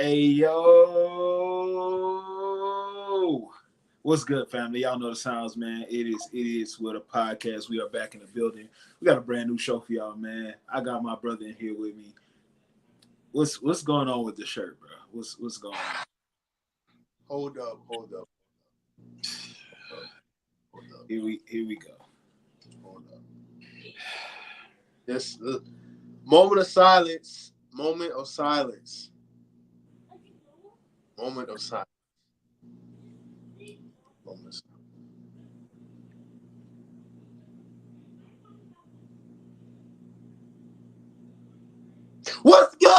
Hey yo, what's good, family? Y'all know the sounds, man. It is with a podcast. We are back in the building. We got a brand new show for y'all, man. I got my brother in here with me. What's going on with the shirt, bro? What's going on? Hold up. Here we go. Hold up. This moment of silence. Moment of silence. Moment of silence. Moment of silence. What's good?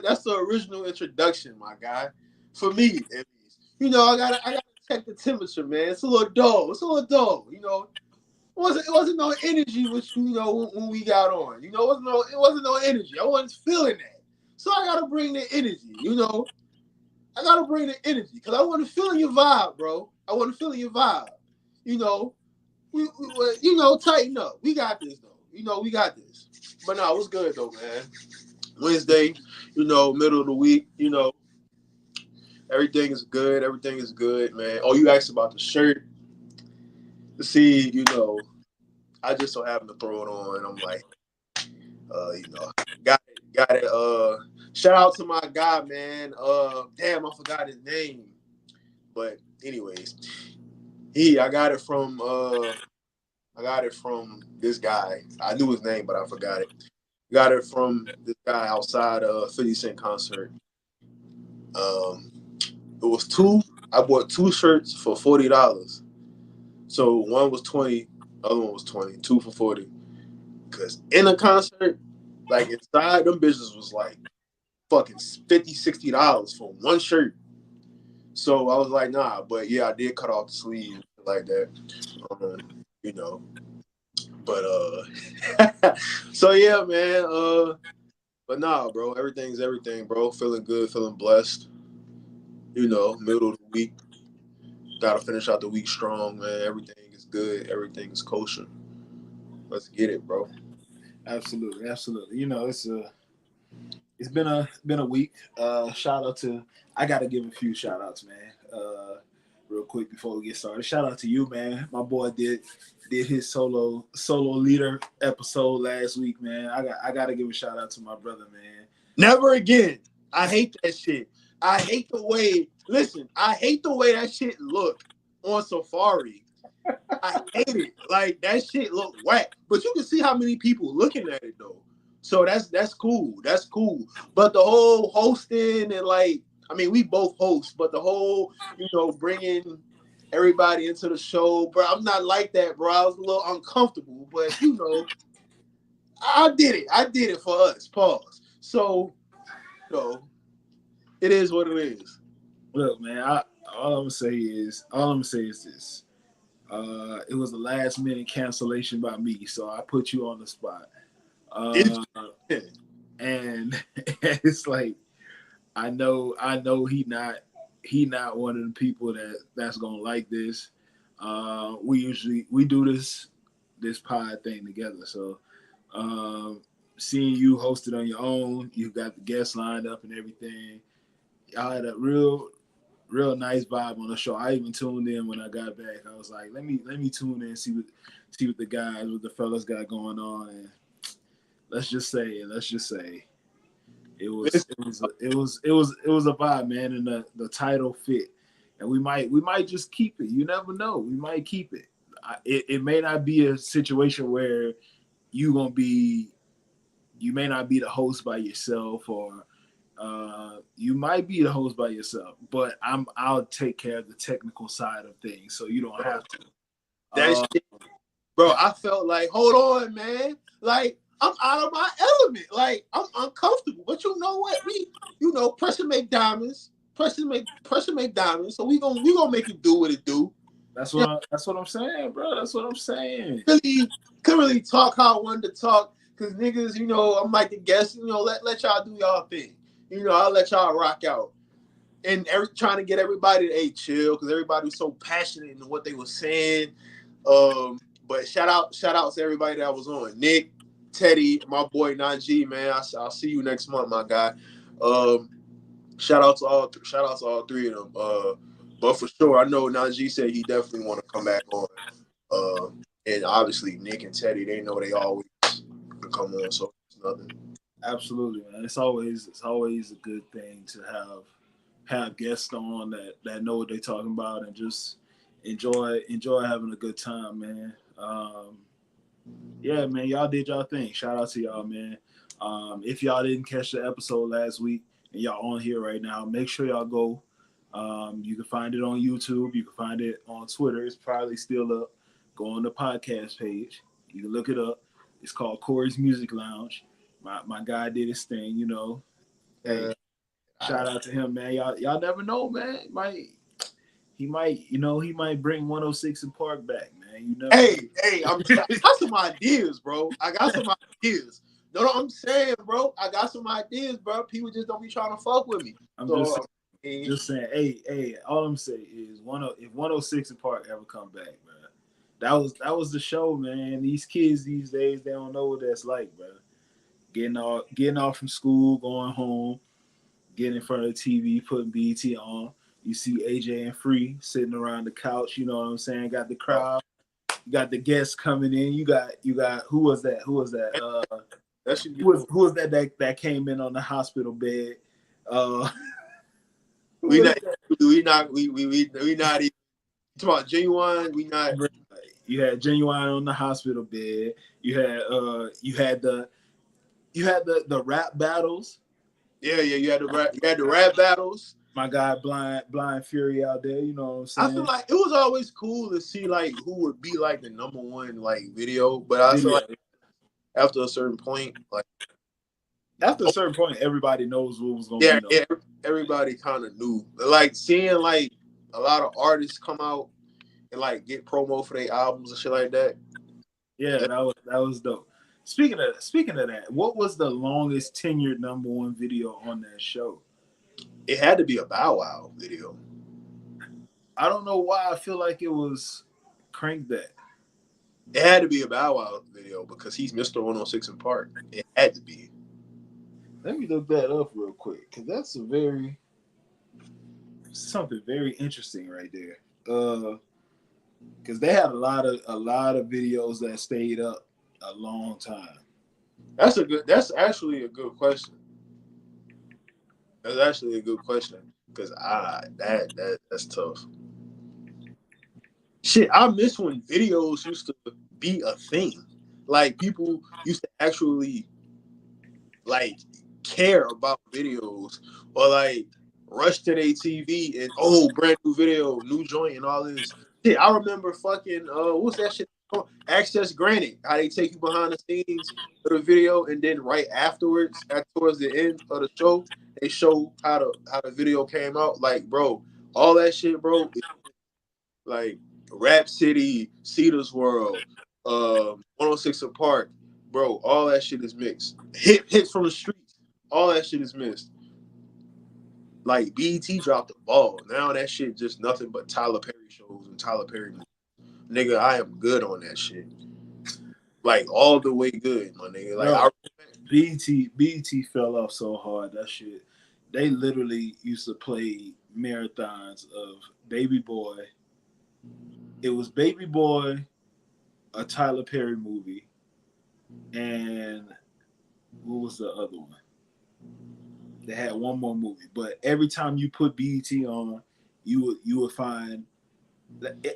That's the original introduction, my guy. For me, at least. I gotta check the temperature, man. It's a little dull. It wasn't no energy with when we got on. It wasn't no energy. I wasn't feeling that. So I gotta bring the energy. I gotta bring the energy because I want to feel your vibe, bro. I want to feel your vibe. You know, tighten up. We got this though. We got this. But no, what's good though, man? Wednesday, middle of the week, everything is good. Everything is good, man. Oh, you asked about the shirt. See, I just so happen to throw it on. I'm like, got it. Shout out to my guy, man. Damn, I forgot his name. But anyways, I got it from this guy. I knew his name, but I forgot it. Got it from this guy outside a 50 Cent concert. It was two. I bought two shirts for $40. So one was 20, other one was 20. Two for 40. Because in a concert, like inside, them bitches was like fucking $50, $60 for one shirt. So I was like, nah. But yeah, I did cut off the sleeve like that. You know. But so yeah, man. But nah, bro. Everything's everything, bro. Feeling good, feeling blessed. Middle of the week. Gotta finish out the week strong, man. Everything is good. Everything is kosher. Let's get it, bro. Absolutely. It's been a week. Shout out to I gotta give a few shout outs, man. Real quick before we get started. Shout out to you, man. My boy did his solo leader episode last week, man. I gotta give a shout out to my brother, man. Never again. I hate that shit. I hate the way that shit look on Safari. I hate it. Like that shit look whack. But you can see how many people looking at it though. So that's cool. That's cool. But the whole hosting and we both host, but the whole, bringing everybody into the show, bro. I'm not like that, bro. I was a little uncomfortable, but I did it. I did it for us. Pause. So, it is what it is. Look, man, all I'm gonna say is this. It was a last minute cancellation by me, so I put you on the spot. And it's like I know he not one of the people that's gonna like this. We do this pod thing together, so seeing you hosted on your own, you got the guests lined up and everything. I had a real nice vibe on the show. I even tuned in when I got back. I was like, let me tune in and see what the fellas got going on. And let's just say it was a vibe, man, and the title fit. And we might just keep it. You never know. We might keep it. It may not be a situation where you may not be the host by yourself, or you might be the host by yourself, but I'll take care of the technical side of things, so you don't have to. That shit, bro. I felt like, hold on, man. Like I'm out of my element. Like I'm uncomfortable. But you know what? Pressure make diamonds. Pressure make diamonds. So we gonna make it do what it do. That's what I'm saying, bro. That's what I'm saying. Couldn't really talk how I wanted to talk because niggas, I'm like the guest. Let y'all do y'all thing. I'll let y'all rock out. And trying to get everybody to chill because everybody was so passionate in what they were saying. But shout out to everybody that was on. Nick, Teddy, my boy Najee, man. I'll see you next month, my guy. Shout out to all three of them. But for sure, I know Najee said he definitely want to come back on. And obviously Nick and Teddy, they know they always come on, so it's nothing. Absolutely, man. It's always a good thing to have guests on that know what they're talking about and just enjoy having a good time, man. Yeah, man, y'all did y'all thing. Shout out to y'all, man. If y'all didn't catch the episode last week and y'all on here right now, make sure y'all go. You can find it on YouTube. You can find it on Twitter. It's probably still up. Go on the podcast page. You can look it up. It's called Corey's Music Lounge. My guy did his thing, you know. Hey, shout out to him, man. Y'all never know, man. He might bring 106 and Park back, man. You never Hey, I got some ideas, bro. I got some ideas. No, I'm saying, bro. I got some ideas, bro. People just don't be trying to fuck with me. Just saying, hey, all I'm saying is if 106 and Park ever come back, bro. That was the show, man. These kids these days, they don't know what that's like, bro. Getting off from school, going home, getting in front of the TV, putting BET on. You see AJ and Free sitting around the couch. You know what I'm saying? Got the crowd. You got the guests coming in. You got who was that? Who was that? Who was that came in on the hospital bed? We not even talking about Genuine. We not. You had Genuine on the hospital bed. You had the rap battles. Yeah. You had the rap battles. My guy Blind Fury out there. You know what I'm saying? I feel like it was always cool to see like who would be like the number one like video, but I feel like after a certain point, everybody knows what was going to be. Yeah, everybody kind of knew. Like seeing like a lot of artists come out and like get promo for their albums and shit like that. Yeah, that was dope. Speaking of that, what was the longest tenured number one video on that show? It had to be a Bow Wow video. I don't know why I feel like it was Crank That. It had to be a Bow Wow video because he's Mr. 106 in Park. It had to be. Let me look that up real quick because that's something very interesting right there. Because they had a lot of videos that stayed up a long time. That's actually a good question. That's actually a good question because that's tough. Shit, I miss when videos used to be a thing. Like people used to actually like care about videos or like rush to their TV and brand new video, new joint and all this. Shit, I remember fucking what's that shit called? Access Granted. How they take you behind the scenes of the video and then right afterwards, towards the end of the show, they show how the video came out. Like, bro, all that shit, bro, like Rap City, Cedars World, 106 in Park, bro, all that shit is mixed. Hits from the streets, all that shit is missed. Like BET dropped the ball. Now that shit just nothing but Tyler Perry shows and Tyler Perry movies. Nigga, I am good on that shit. Like all the way good, my nigga. Like BET fell off so hard. That shit. They literally used to play marathons of Baby Boy. It was Baby Boy, a Tyler Perry movie, and what was the other one? They had one more movie, but every time you put BET on, you would find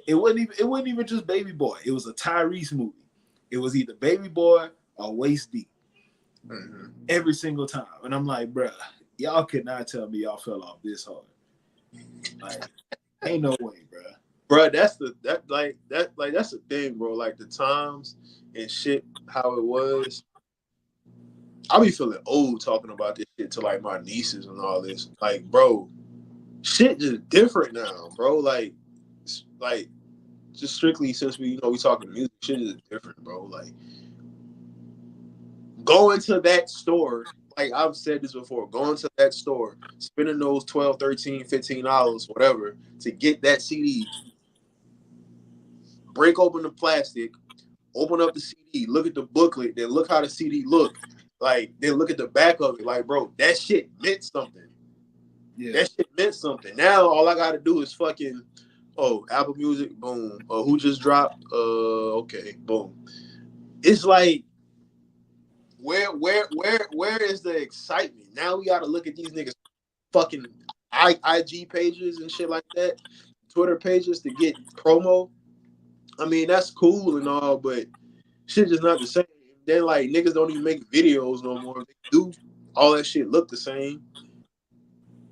it wasn't even just Baby Boy. It was a Tyrese movie. It was either Baby Boy or Waist Deep. Mm-hmm. Every single time, and I'm like, bruh, y'all could not tell me y'all fell off this hard. Like, ain't no way, bruh. Bro, that's the thing, bro. Like the times and shit, how it was. I be feeling old talking about this shit to like my nieces and all this. Like, bro, shit just different now, bro. Like just strictly since we talking music, shit is different, bro. Like going to that store, like I've said this before, going to that store, spending those $12, $13, $15, whatever, to get that CD, break open the plastic, open up the CD, look at the booklet, then look how the CD look. Like, then look at the back of it. Like, bro, that shit meant something. Yeah. That shit meant something. Now all I gotta do is fucking, oh, Apple Music, boom. Who just dropped? Okay, boom. It's like, where is the excitement? Now we gotta look at these niggas fucking IG pages and shit like that, Twitter pages to get promo. I mean, that's cool and all, but shit just not the same. Then like niggas don't even make videos no more. If they do, all that shit look the same.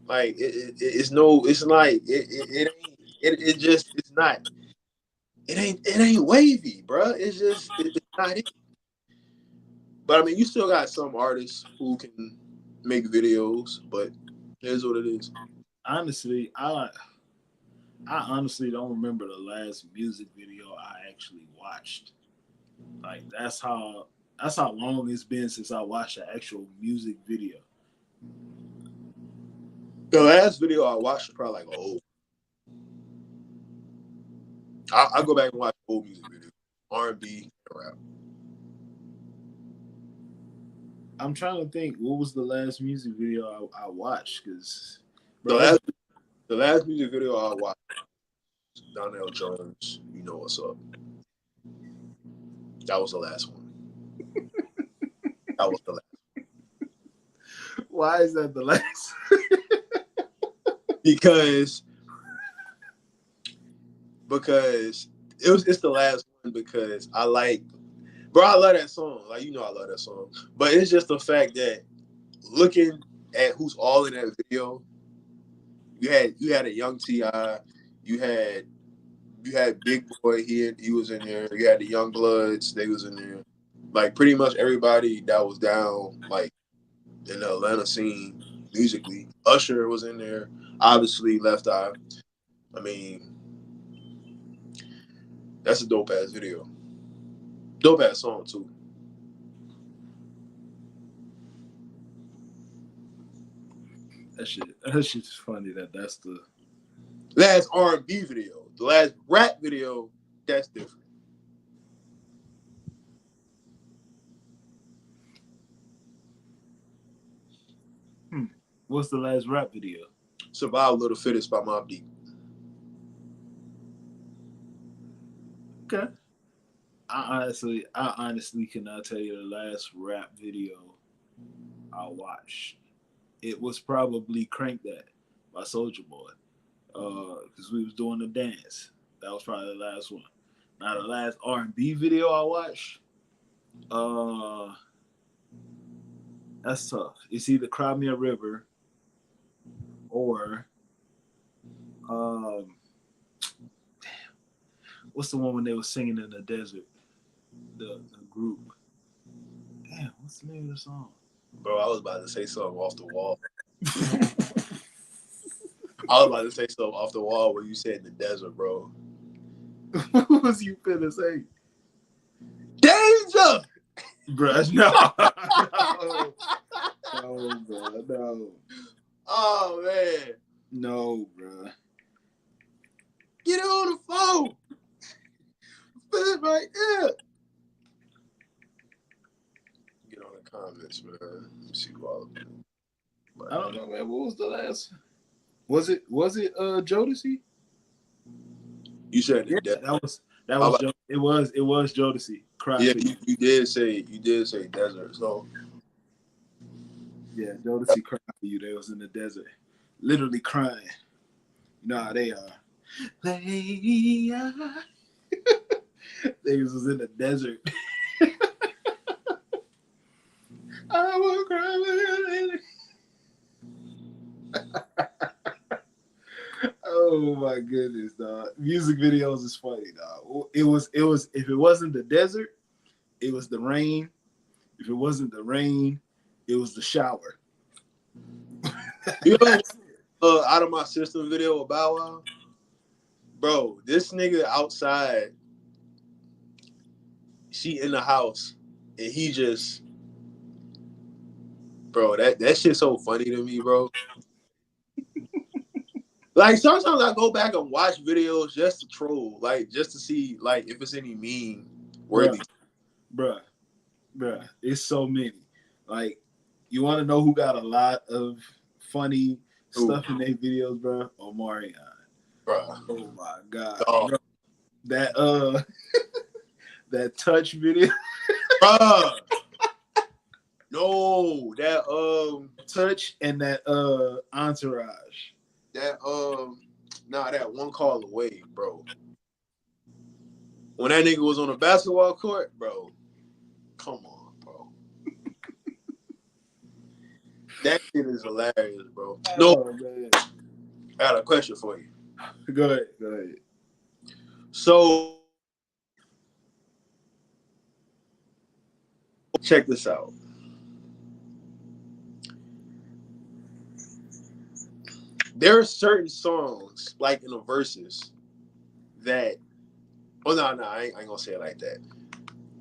Like it's no, it's like it just it's not. It ain't wavy, bro. It's not it. But I mean, you still got some artists who can make videos, but here's what it is. Honestly, I honestly don't remember the last music video I actually watched. Like that's how long it's been since I watched an actual music video. The last video I watched was probably like old. I go back and watch old music videos, R&B, rap. I'm trying to think what was the last music video I watched because The last music video I watched, Donnell Jones, You Know What's Up. That was the last one. That was the last. Why is that the last? Because it's the last one because I like, bro, I love that song. Like, you know I love that song. But it's just the fact that looking at who's all in that video, you had a young T.I., you had Big Boy, he was in there, you had the Young Bloods, they was in there. Like pretty much everybody that was down like in the Atlanta scene musically. Usher was in there, obviously Left Eye. I mean, that's a dope ass video. Dope ass song too. That shit's funny that's the Last R&B video. The last rap video, that's different. What's the last rap video? Survival of the Fittest by Mobb Deep. Okay. I honestly cannot tell you the last rap video I watched. It was probably Crank That by Soulja Boy. Because we was doing the dance. That was probably the last one. Now the last R&B video I watched, that's tough. It's either Cry Me a River or what's the one when they were singing in the desert? The group. Damn, what's the name of the song? Bro, I was about to say something off the wall. I was about to say something off the wall where you said the desert, bro. What was you finna say? Danger! Bruh, no. No, bro, no. Oh, man. No, bro. Get it on the phone. Feel it right there. Get on the comments, man. Let me see who all of them. I don't know, man. What was the last? Was it Jodeci? You said Yeah, that was it was Jodeci. Cry yeah, for you. you did say desert. So Yeah, Jodeci cried for you. They was in the desert, literally crying. You know how they are. They was in the desert. I will cry. Oh my goodness, dog. Music videos is funny, dog. It was if it wasn't the desert, it was the rain. If it wasn't the rain, it was the shower. you know, Out of My System video with Bow Wow, bro. This nigga outside, she in the house, and he just, bro. That shit's so funny to me, bro. Like sometimes I go back and watch videos just to troll, like just to see like if it's any meme worthy. Bruh. It's so many. Like, you want to know who got a lot of funny stuff in their videos, bro? Omarion. Bruh. Oh my god. Oh. Bro. That that touch video. Bruh. No, that touch and that entourage. That that one call away, bro. When that nigga was on the basketball court, bro. Come on, bro. That shit is hilarious, bro. No, man. I got a question for you. Go ahead. So, check this out. There are certain songs, like in the verses, that. Oh no, I ain't gonna say it like that.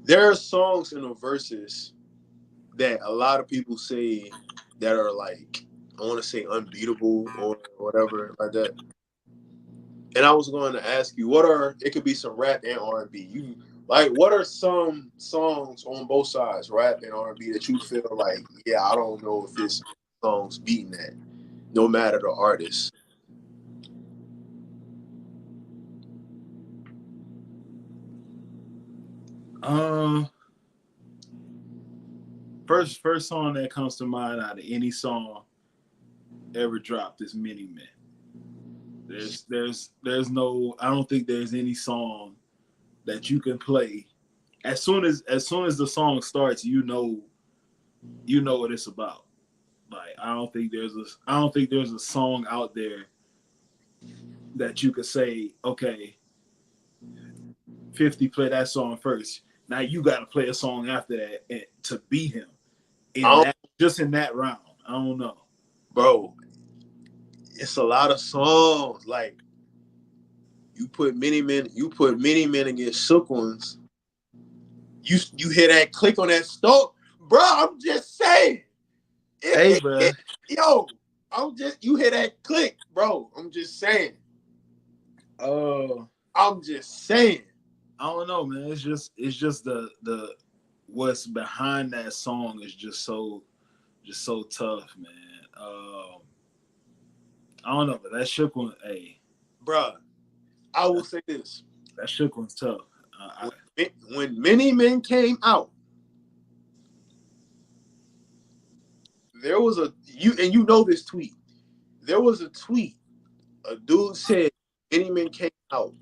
There are songs in the verses that a lot of people say that are like, I want to say unbeatable or whatever like that. And I was going to ask you, it could be some rap and R&B. What are some songs on both sides, rap and R&B, that you feel like, yeah, I don't know if this song's beating that, no matter the artist? First song that comes to mind out of any song ever dropped is Many Men. There's no, I don't think there's any song that you can play as soon as the song starts, you know what it's about. Like, I don't think there's a song out there that you could say, okay, 50 play that song first. Now you got to play a song after that to beat him just in that round. I don't know, bro. It's a lot of songs. Like, you put Many Men against Shook Ones. You hear that click on that stove, bro. I'm just saying. Bro. Yo, you hear that click, bro. I'm just saying. I'm just saying. I don't know, man. It's just the what's behind that song is just so tough, man. I don't know, but that Shook One, bruh, I will say this. That Shook One's tough. When Many Men came out, there was you know this tweet. There was a tweet. A dude said Many Men came out.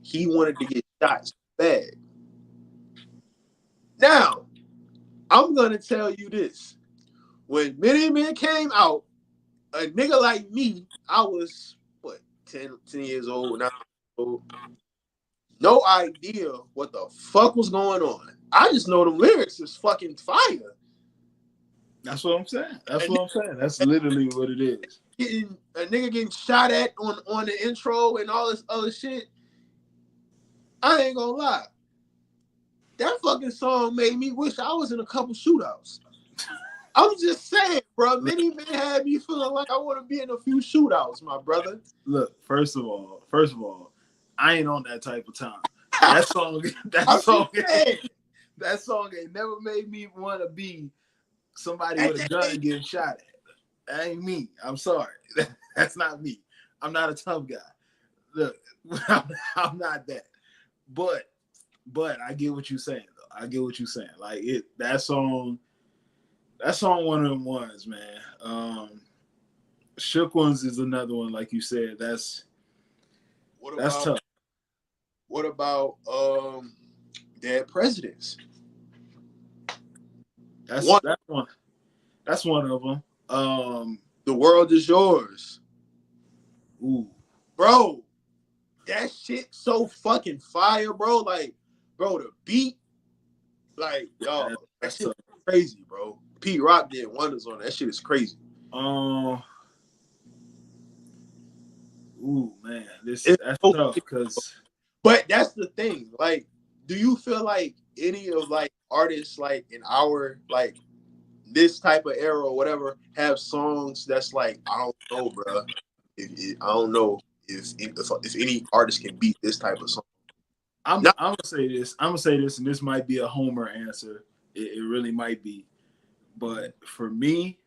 He wanted to get shot so bad. Now, I'm gonna tell you this. When Many Men came out, a nigga like me, I was 10 years old, 9 years old. No idea what the fuck was going on. I just know the lyrics is fucking fire. That's what I'm saying. That's literally what it is. A nigga getting shot at on the intro and all this other shit. I ain't gonna lie. That fucking song made me wish I was in a couple shootouts. I'm just saying, bro. Many Men had me feeling like I want to be in a few shootouts, my brother. Look, first of all, I ain't on that type of time. That song ain't never made me want to be somebody with a gun getting shot at. That ain't me. I'm sorry. That's not me. I'm not a tough guy. Look, I'm not that. But I get what you're saying, though. I get what you're saying. Like, that song, one of them ones, man. Shook Ones is another one, like you said. That's tough. What about Dead Presidents? That's one. That's one of them. The World Is Yours. Ooh, bro, that shit so fucking fire, bro. Like, bro, the beat, like, y'all, that shit is crazy, bro. Pete Rock did wonders on that shit. Is crazy. Ooh, man, that's tough because. But that's the thing. Like, do you feel like any of like artists like in our like this type of era or whatever have songs that's like, I don't know, bro. I don't know if any artist can beat this type of song. I'm No, I'm gonna say this. I'm gonna say this, and this might be a homer answer. It really might be. But for me,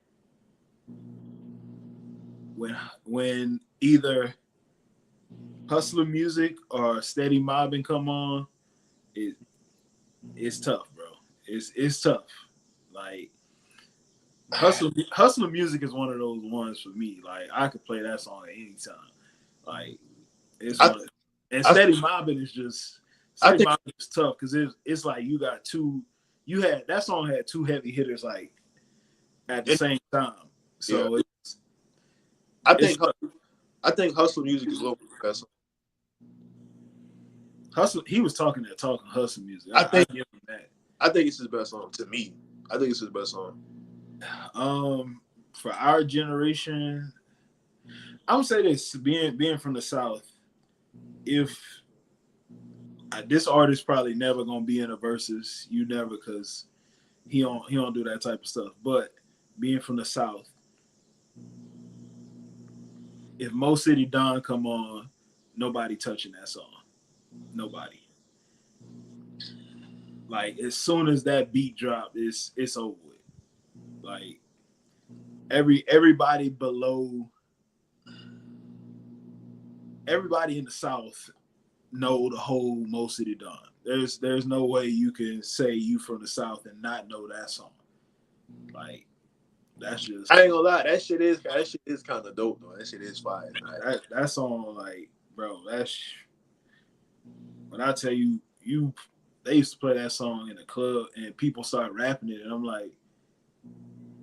when either hustler music or steady mobbing come on, it it's tough, bro. It's tough. Like hustler music is one of those ones for me. Like I could play that song at any time. Like it's I, one. And I, steady mobbing is just I steady think, mobbing is tough because it's like you got two. You had that song had two heavy hitters like at the same time. yeah, So I it's think, I think hustle music is low best. hustle. He was talking hustle music. I I think, give him that. I think it's his best song to me. I think it's his best song. For our generation, I would say this: being from the South, if this artist probably never gonna be in a versus, you never, because he don't do that type of stuff. But being from the South, if Mo City Don come on, nobody touching that song. Nobody. Like as soon as that beat drop, it's over with. Like everybody in the South know the whole Mo City Don. There's no way you can say you from the South and not know that song. Like that's just I ain't gonna lie, that shit is kind of dope though. That shit is fire. that song, like, bro, that's when I tell you they used to play that song in the club and people start rapping it and I'm like,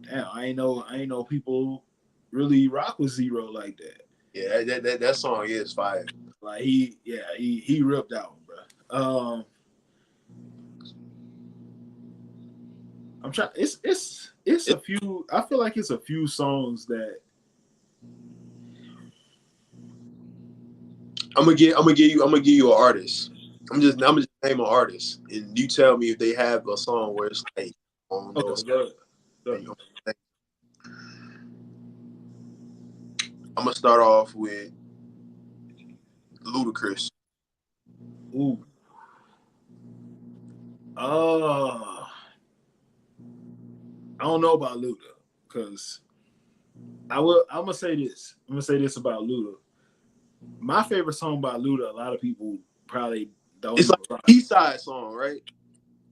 damn, I ain't know people really rock with Zero like that. Yeah, that song is fire. Like he ripped out, bro. I'm trying. It's a few. I feel like it's a few songs that I'm gonna give you an artist. I'm just name an artist, and you tell me if they have a song where it's like on those. okay, good. I'm gonna start off with Ludacris. Ooh. I don't know about Luda because I'm gonna say this. I'm gonna say this about Luda. My favorite song by Luda, a lot of people probably don't. It's Even like rock. an East Side song, right?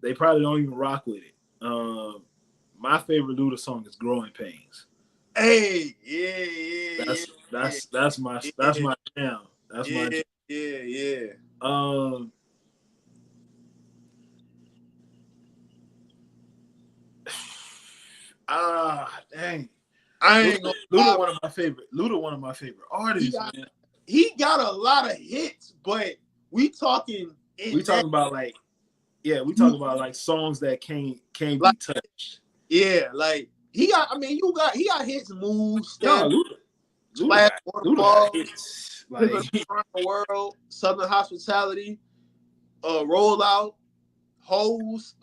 They probably don't even rock with it. My favorite Luda song is "Growing Pains." Hey, yeah. That's my jam. That's my jam. Yeah. Um, dang. I ain't gonna Luda, lie. one of my favorite artists, man. He got a lot of hits, but we talking about like, yeah, we talking about like songs that can't be like, touched. yeah, like he got hits, moves, stand, No, splash, Luda waterfall, got hits. Living Like, Around the World, Southern Hospitality, Rollout, Hoes,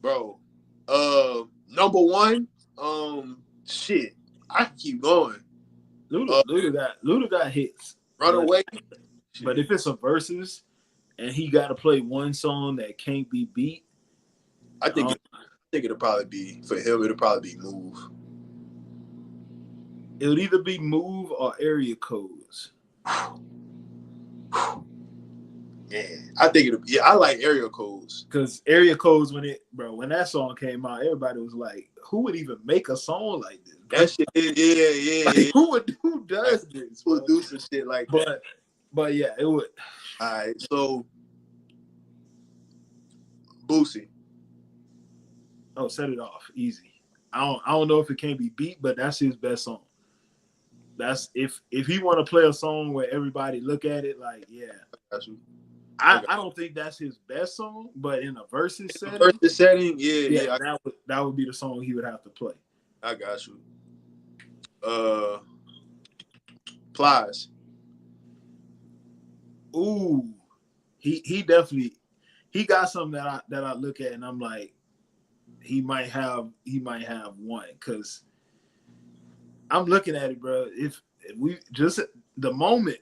bro, Number One, shit, I can keep going. Luda got hits. Runaway, But if it's a versus and he got to play one song that can't be beat, I think it'll probably be for him. It'll probably be Move. It would either be Move or Area Codes. Yeah, I think it'll. Yeah, I like Area Codes because Area Codes when that song came out, everybody was like, "Who would even make a song like this?" Bro? That shit, yeah. Like, who does this? Who would do some shit like that? But yeah, it would. All right, so Boosie. Oh, set it off easy. I don't know if it can be beat, but that's his best song. That's if he want to play a song where everybody look at it like, yeah. I don't think that's his best song, but in a versus setting, yeah, that would be the song he would have to play. I got you. Plies. Ooh, he definitely got something that I look at and I'm like, he might have one because I'm looking at it, bro. If we just the moment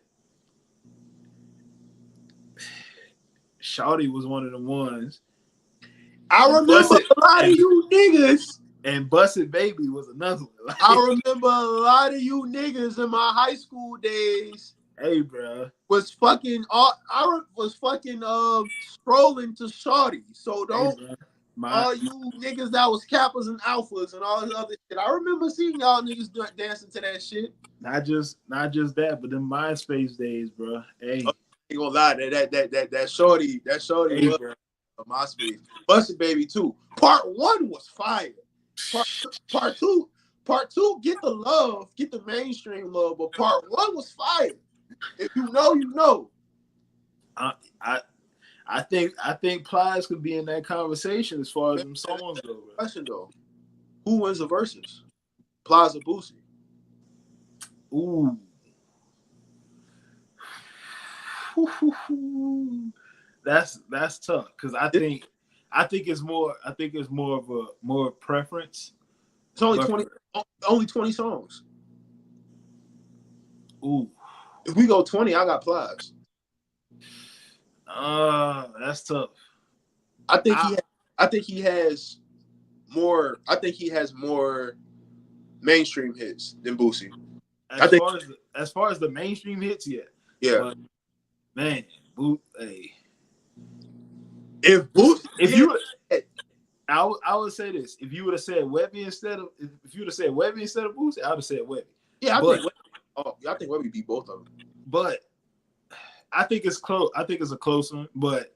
Shawty was one of the ones. I remember a lot of you niggas. And Busted Baby was another one. Like, I remember a lot of you niggas in my high school days. Hey, bro. Was fucking scrolling to Shawty. So don't all you niggas that was Kappas and Alphas and all this other shit. I remember seeing y'all niggas dancing to that shit. Not just that, but them MySpace days, bro. Hey, I ain't gonna lie, that Shorty hey, was bro. a MySpace. Busted Baby 2. Part 1 was fire. Part two, get the love, get the mainstream love, but part 1 was fire. If you know, you know. I think Plies could be in that conversation as far as them songs go. Bro. Question though, who wins the verses? Plies or Boosie? Ooh. That's tough because I think it's more of a preference. It's only 20 songs. Ooh. If we go 20, I got Plies. That's tough. I think he has more mainstream hits than Boosie. As far as the mainstream hits, yeah. Yeah. But, man, hey. If I would say this. If you would have said Webby instead of Boosie, I would have said Webby. Yeah, I think Webby beat both of them. But I think it's close. I think it's a close one. But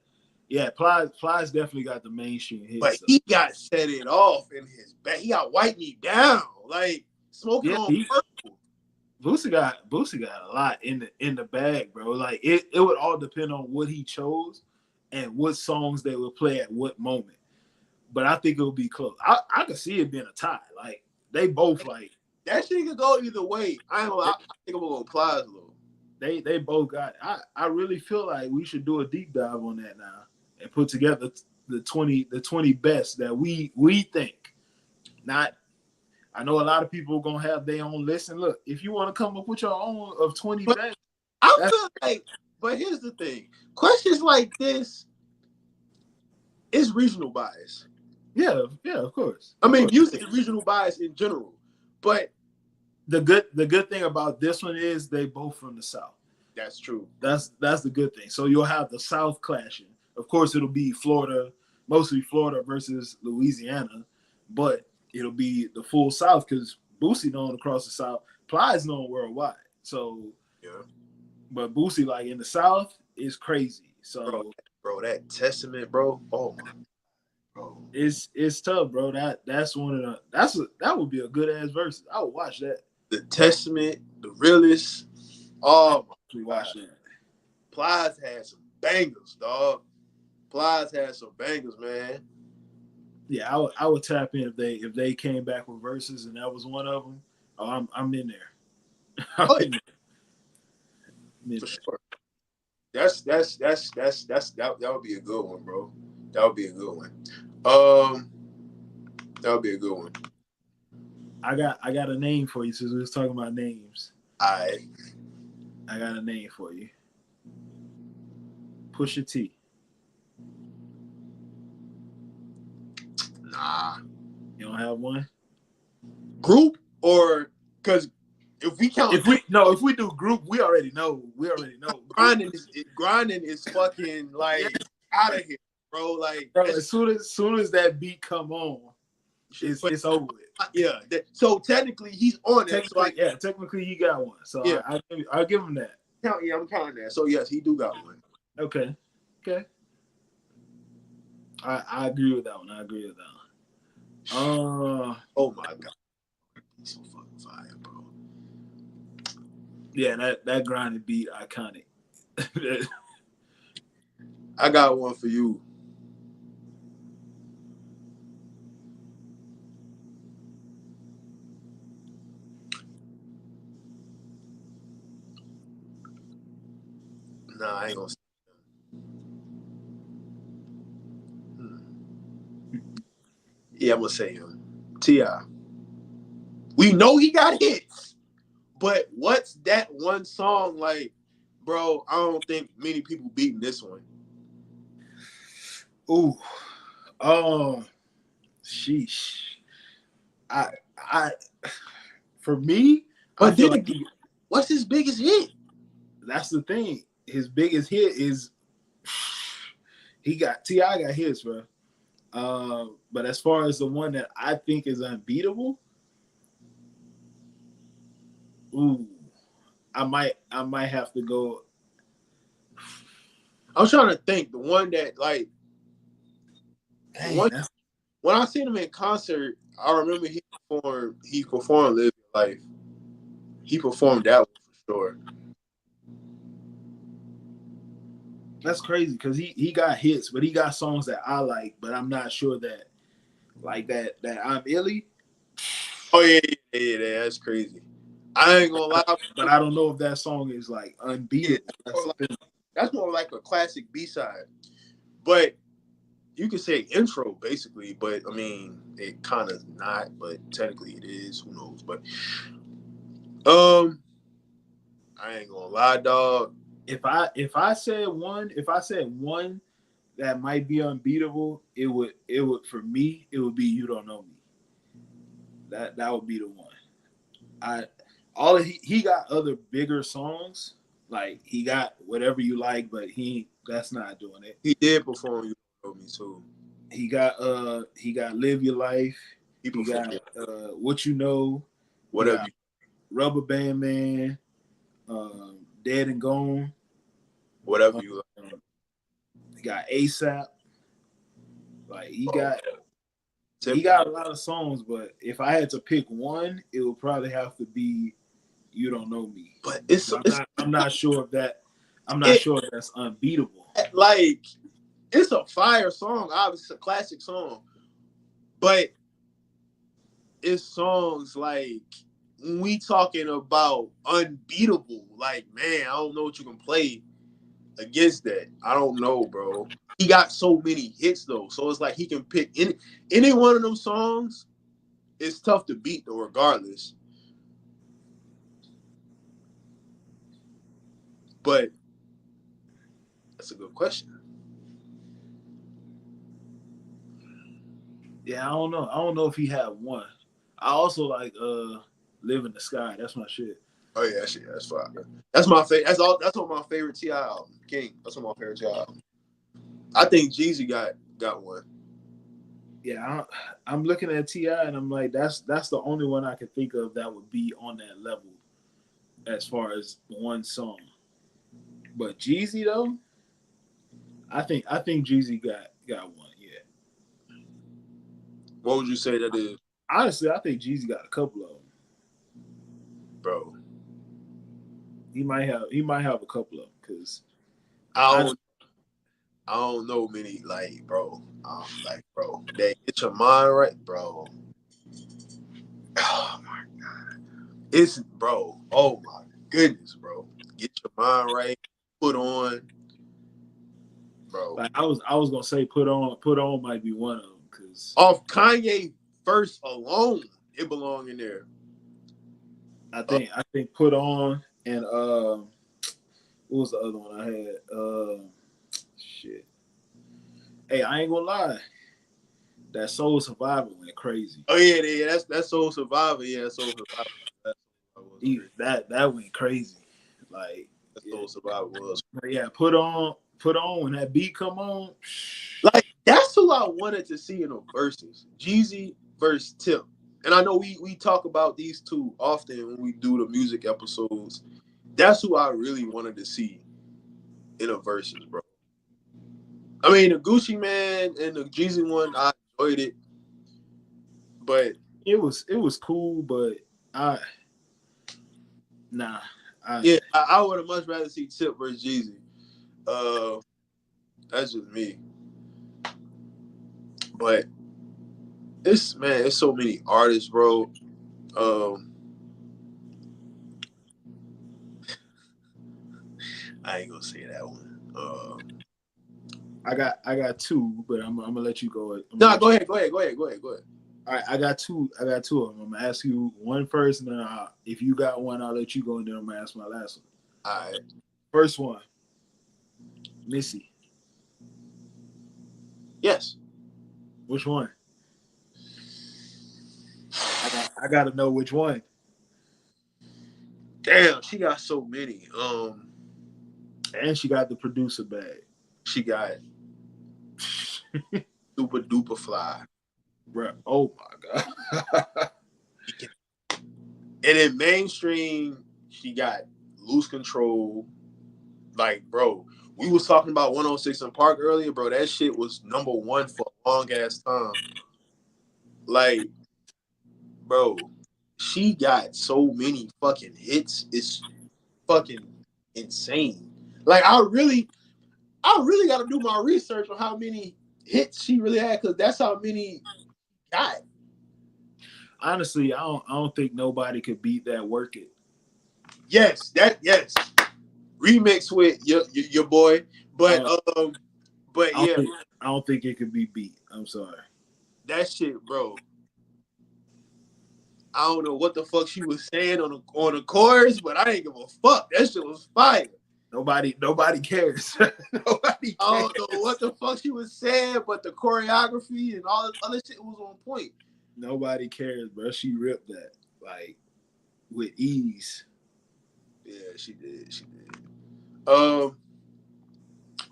yeah, Plies definitely got the mainstream hits. But he got set it off in his back. He got White Me Down, like smoking on purple. Boosie got a lot in the bag, bro. Like it would all depend on what he chose and what songs they would play at what moment. But I think it would be close. I could see it being a tie. Like they both like that shit could go either way. I think I'm gonna go Plies a little. They both got it. I really feel like we should do a deep dive on that now and put together the 20 best that we think. Not, I know a lot of people are gonna have their own list. And look, if you want to come up with your own of 20 best, I feel like. But here's the thing: questions like this is regional bias. Yeah, of course. I mean, music is regional bias in general, but the good thing about this one is they both from the South. That's true. That's the good thing. So you'll have the South clashing. Of course, it'll be Florida, mostly Florida versus Louisiana, but it'll be the full South because Boosie known across the South. Plies known worldwide. So yeah. But Boosie, like in the South, is crazy. So bro, that Testament, bro. Oh my. Bro. It's tough, bro. That's one of the that would be a good ass verse. I would watch that. The Testament, the Realest. Oh my watch that. Plies had some bangers, dog. Plies had some bangers, man. Yeah, I would tap in if they came back with verses and that was one of them. Oh, I'm in there. For sure. That would be a good one, bro. That would be a good one. That would be a good one. I got a name for you since we was talking about names. I got a name for you. Pusha T. Nah. You don't have one? Group or because if we do group, we already know. Grinding is fucking like out of here, bro. Like bro, as soon as that beat come on, it's over with. Yeah. So technically he's on it. Technically he got one. So yeah. I'll give him that. Yeah, I'm counting that. So yes, he do got one. Okay. I agree with that one. Oh my god, he's so fucking fire, bro. Yeah, that grinding beat iconic. I got one for you. Nah, I ain't gonna say him. Yeah, I'm gonna say him. T.I. We know he got hits, but what's that one song like, bro? I don't think many people beating this one. Ooh, um, sheesh. I, for me, I But feel then like again, what's his biggest hit? that's the thing. His biggest hit is he got Ti got hits, bro. But as far as the one that I think is unbeatable, ooh, I might have to go. I'm trying to think. The one that like the Dang, one when I seen him in concert, I remember he performed Live Your Life. He performed that one for sure. that's crazy because he got hits, but he got songs that I like, but I'm not sure that like that I'm illy. Oh yeah, that's crazy. I ain't gonna lie, But I don't know if that song is like yeah, unbeatable. That's the thing. that's more like a classic B side. But you could say intro basically, but I mean it kind of not, but technically it is. Who knows? But um, I ain't gonna lie, dog. If I said one that might be unbeatable, it would for me it would be You Don't Know Me. That would be the one. I all he got other bigger songs, like he got Whatever You Like, but that's not doing it. He did perform You Know Me too. He got Live Your Life. He He got performed What You Know. He whatever. got Rubber Band Man, Dead and Gone. Whatever Um, you he got ASAP. Like he like. got he Tip, got a lot of songs, but if I had to pick one, it would probably have to be You Don't Know Me. but But I'm not sure if that I'm not it sure if that's unbeatable. like it's a fire song, obviously a classic song, but it's songs like when we talking about unbeatable. Like man, I don't know what you can play against that. I don't know, bro. He got so many hits though, so it's like he can pick any one of them songs. It's tough to beat though, regardless. But that's a good question. Yeah, I don't know. I don't know if he had one. I also like Live in the Sky. That's my shit. Oh yeah, shit, that's fine. That's my favorite. That's all. That's on my favorite Ti album, King. That's on my favorite Ti album. I think Jeezy got one. Yeah, I'm looking at Ti and I'm like, that's the only one I can think of that would be on that level as far as one song. But Jeezy though, I think Jeezy got one. Yeah, What would you say that is, honestly, I think Jeezy got a couple of them. bro? He might have a couple of them because I I don't I don't know many like, bro. Bro, that get your mind right, bro. Oh my god, it's bro. Oh my goodness, bro. Get your mind right. Put on, bro. like I was gonna say put on might be one of them because Off Kanye first alone, it belong in there. I Uh, think I think put on and what was the other one I had? Shit. Hey, I ain't gonna lie. That Soul Survivor went crazy. oh yeah, that's Soul Survivor. Yeah, Soul Survivor. That's That went crazy. Like, yeah, Soul Survivor was. yeah. Put on when that beat come on. Like that's who I wanted to see in the verses. Jeezy versus Tip. And I know we talk about these two often when we do the music episodes. That's who I really wanted to see in the verses, bro. I mean, the Gucci Man and the Jeezy one, I enjoyed it, but It was cool, but I nah. I yeah, I would have much rather see Tip versus Jeezy. Uh, that's just me. But it's so many artists, bro. Um, I ain't gonna say that one. I got two, but I'm gonna let you go. No, go ahead, go ahead, go ahead, go ahead, go ahead. All right, I got two. I got two of them. I'm gonna ask you one first, and then if you got one, I'll let you go, and then I'm gonna ask my last one. All right. First one, Missy. Yes. Which one? I gotta know which one. Damn, she got so many. And she got the producer bag. She got Super Duper Fly. Bro, oh my god. And in mainstream, she got Lose Control. Like, bro, we was talking about 106 in Park earlier, bro. That shit was number one for a long ass time. Like, bro, she got so many fucking hits. It's fucking insane. Like, I really got to do my research on how many hits she really had, because that's how many got. Honestly, I don't think nobody could beat that Work It. Yes. Remix with your boy, but yeah, I don't think it could be beat. I'm sorry. that shit, bro. I don't know what the fuck she was saying on the chorus, but I ain't give a fuck. That shit was fire. Nobody cares. Nobody cares. I don't know what the fuck she was saying, but the choreography and all this other shit was on point. Nobody cares, bro. She ripped that like with ease. Yeah, she did. Who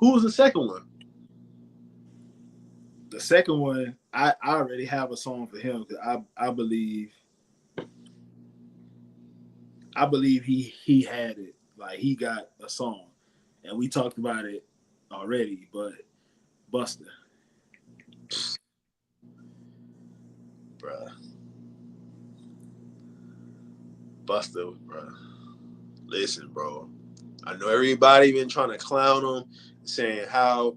was the second one? The second one, I already have a song for him because I believe he had it. Like he got a song, and we talked about it already. But Busta, Bruh. Busta, bruh. Listen, bro. I know everybody been trying to clown him, saying how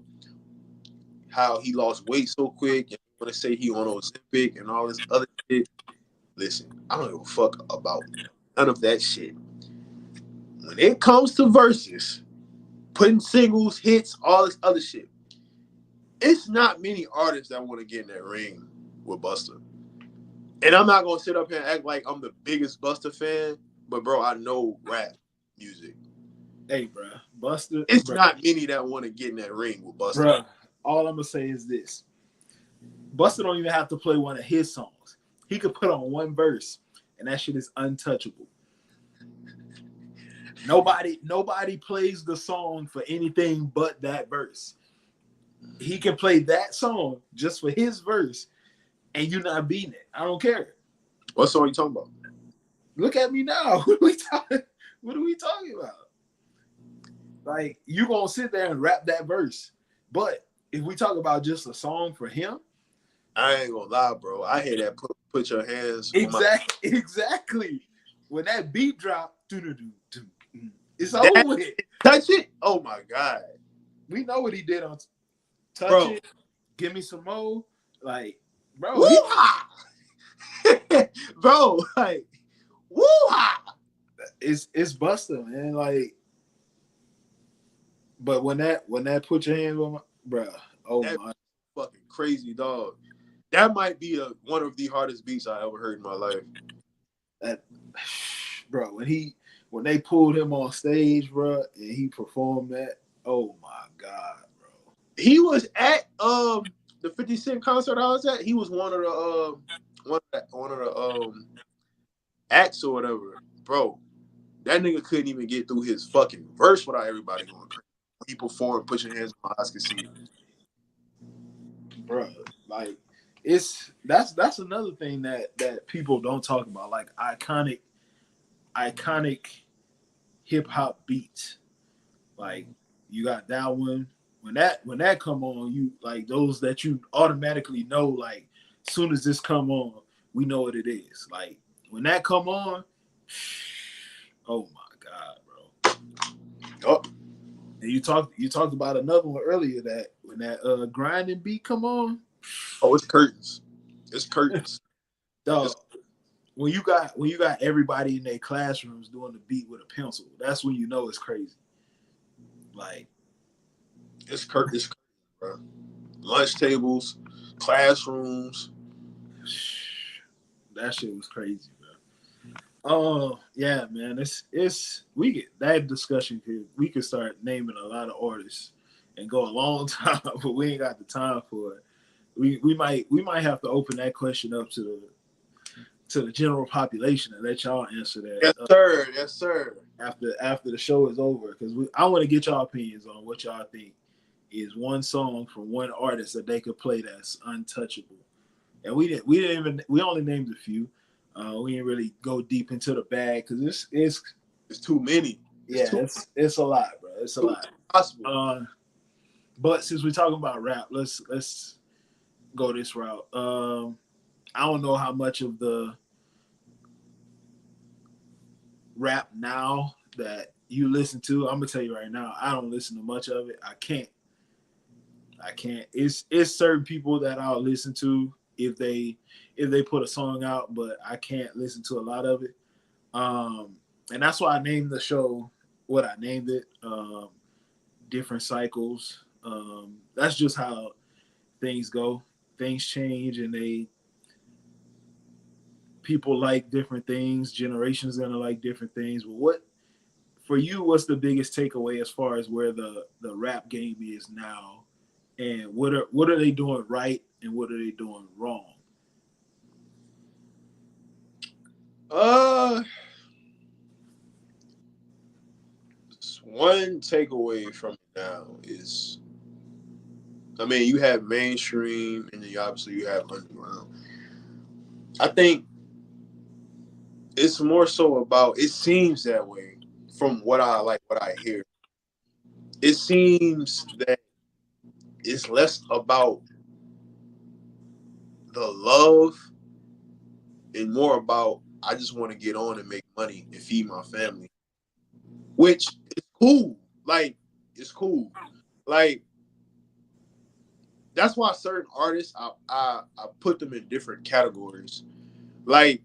he lost weight so quick, and want to say he on Ozempic and all this other shit. Listen, I don't give a fuck about none of that shit. When it comes to verses, putting singles, hits, all this other shit, it's not many artists that want to get in that ring with Busta. And I'm not gonna sit up here and act like I'm the biggest Busta fan, but bro, I know rap music. hey, bro, Busta. It's not many that want to get in that ring with Busta. Bro, all I'm gonna say is this: Busta don't even have to play one of his songs. He could put on one verse, and that shit is untouchable. Nobody plays the song for anything but that verse. He can play that song just for his verse, and you're not beating it. I don't care. What song are you talking about? Look at me now. What are we talking about? Like, you gonna sit there and rap that verse. But if we talk about just a song for him, I ain't gonna lie, bro. I hear that put your hands exactly. When that beat drop, it's over with. Touch it. Oh my god. We know what he did on Touch bro. It. Give me some more. Like, bro. Bro, like, woo-ha! It's Busta, man. Like, but when that put your hands on my bro, oh that my fucking crazy, dog. That might be one of the hardest beats I ever heard in my life. That, bro, when they pulled him on stage, bro, and he performed that, oh my god, bro. He was at the 50 Cent concert I was at. He was one of the acts or whatever, bro. That nigga couldn't even get through his fucking verse without everybody going crazy. He performed, put your hands on my eyes, can see it. Bro, like that's another thing that people don't talk about, like iconic hip hop beats. Like, you got that one. When that come on, you like those that you automatically know, like, as soon as this come on, we know what it is. Like, when that come on, oh my god, bro. Oh. And you talked about another one earlier, that when that grinding beat come on. Oh, it's curtains. It's curtains. Dog, when you got everybody in their classrooms doing the beat with a pencil, that's when you know it's crazy. Like, it's curtains, bro. Lunch tables, classrooms. That shit was crazy, bro. Oh yeah, man. It's we get that discussion. We could start naming a lot of artists and go a long time, but we ain't got the time for it. We might have to open that question up to the general population and let y'all answer that. Yes, sir. Yes, sir. After the show is over, because I want to get y'all opinions on what y'all think is one song from one artist that they could play that's untouchable. And we only named a few. We didn't really go deep into the bag because it's too many. It's a lot, bro. It's a lot. Possible. But since we're talking about rap, let's go this route. I don't know how much of the rap now that you listen to. I'm gonna tell you right now, I don't listen to much of it. I can't. It's certain people that I'll listen to if they put a song out, but I can't listen to a lot of it. And that's why I named the show what I named it. Different cycles. That's just how things go. Things change, and people like different things. Generations gonna like different things. But what's the biggest takeaway as far as where the rap game is now, and what are they doing right and what are they doing wrong? One takeaway from it now is, I mean, you have mainstream and then obviously you have underground. I think it's more so about, it seems that way from what I hear. It seems that it's less about the love and more about, I just want to get on and make money and feed my family, which is cool. Like, it's cool. Like, that's why certain artists, I put them in different categories. Like,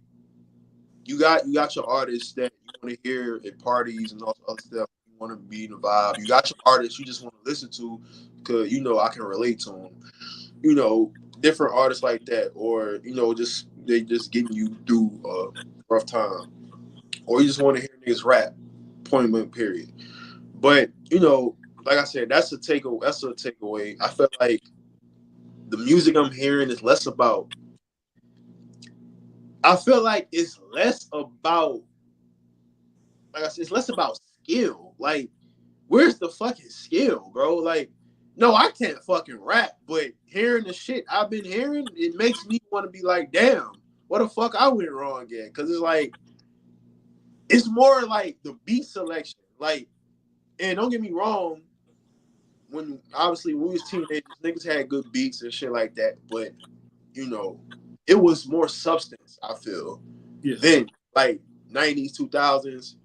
you got your artists that you want to hear at parties and all other stuff. You want to be in the vibe. You got your artists you just want to listen to because I can relate to them. Different artists like that, or they just getting you through a rough time, or you just want to hear niggas rap. Point blank. Period. But like I said, that's a takeaway. I feel like the music I'm hearing is less about. I feel like it's less about, like I said, it's less about skill. Like, where's the fucking skill, bro? Like, no, I can't fucking rap, but hearing the shit I've been hearing, it makes me want to be like, damn, what the fuck I went wrong at? Because it's like, it's more like the beat selection. Like, and don't get me wrong, when we was teenagers, niggas had good beats and shit like that, but it was more substance, I feel. Yeah. Then, like 90s, 2000s,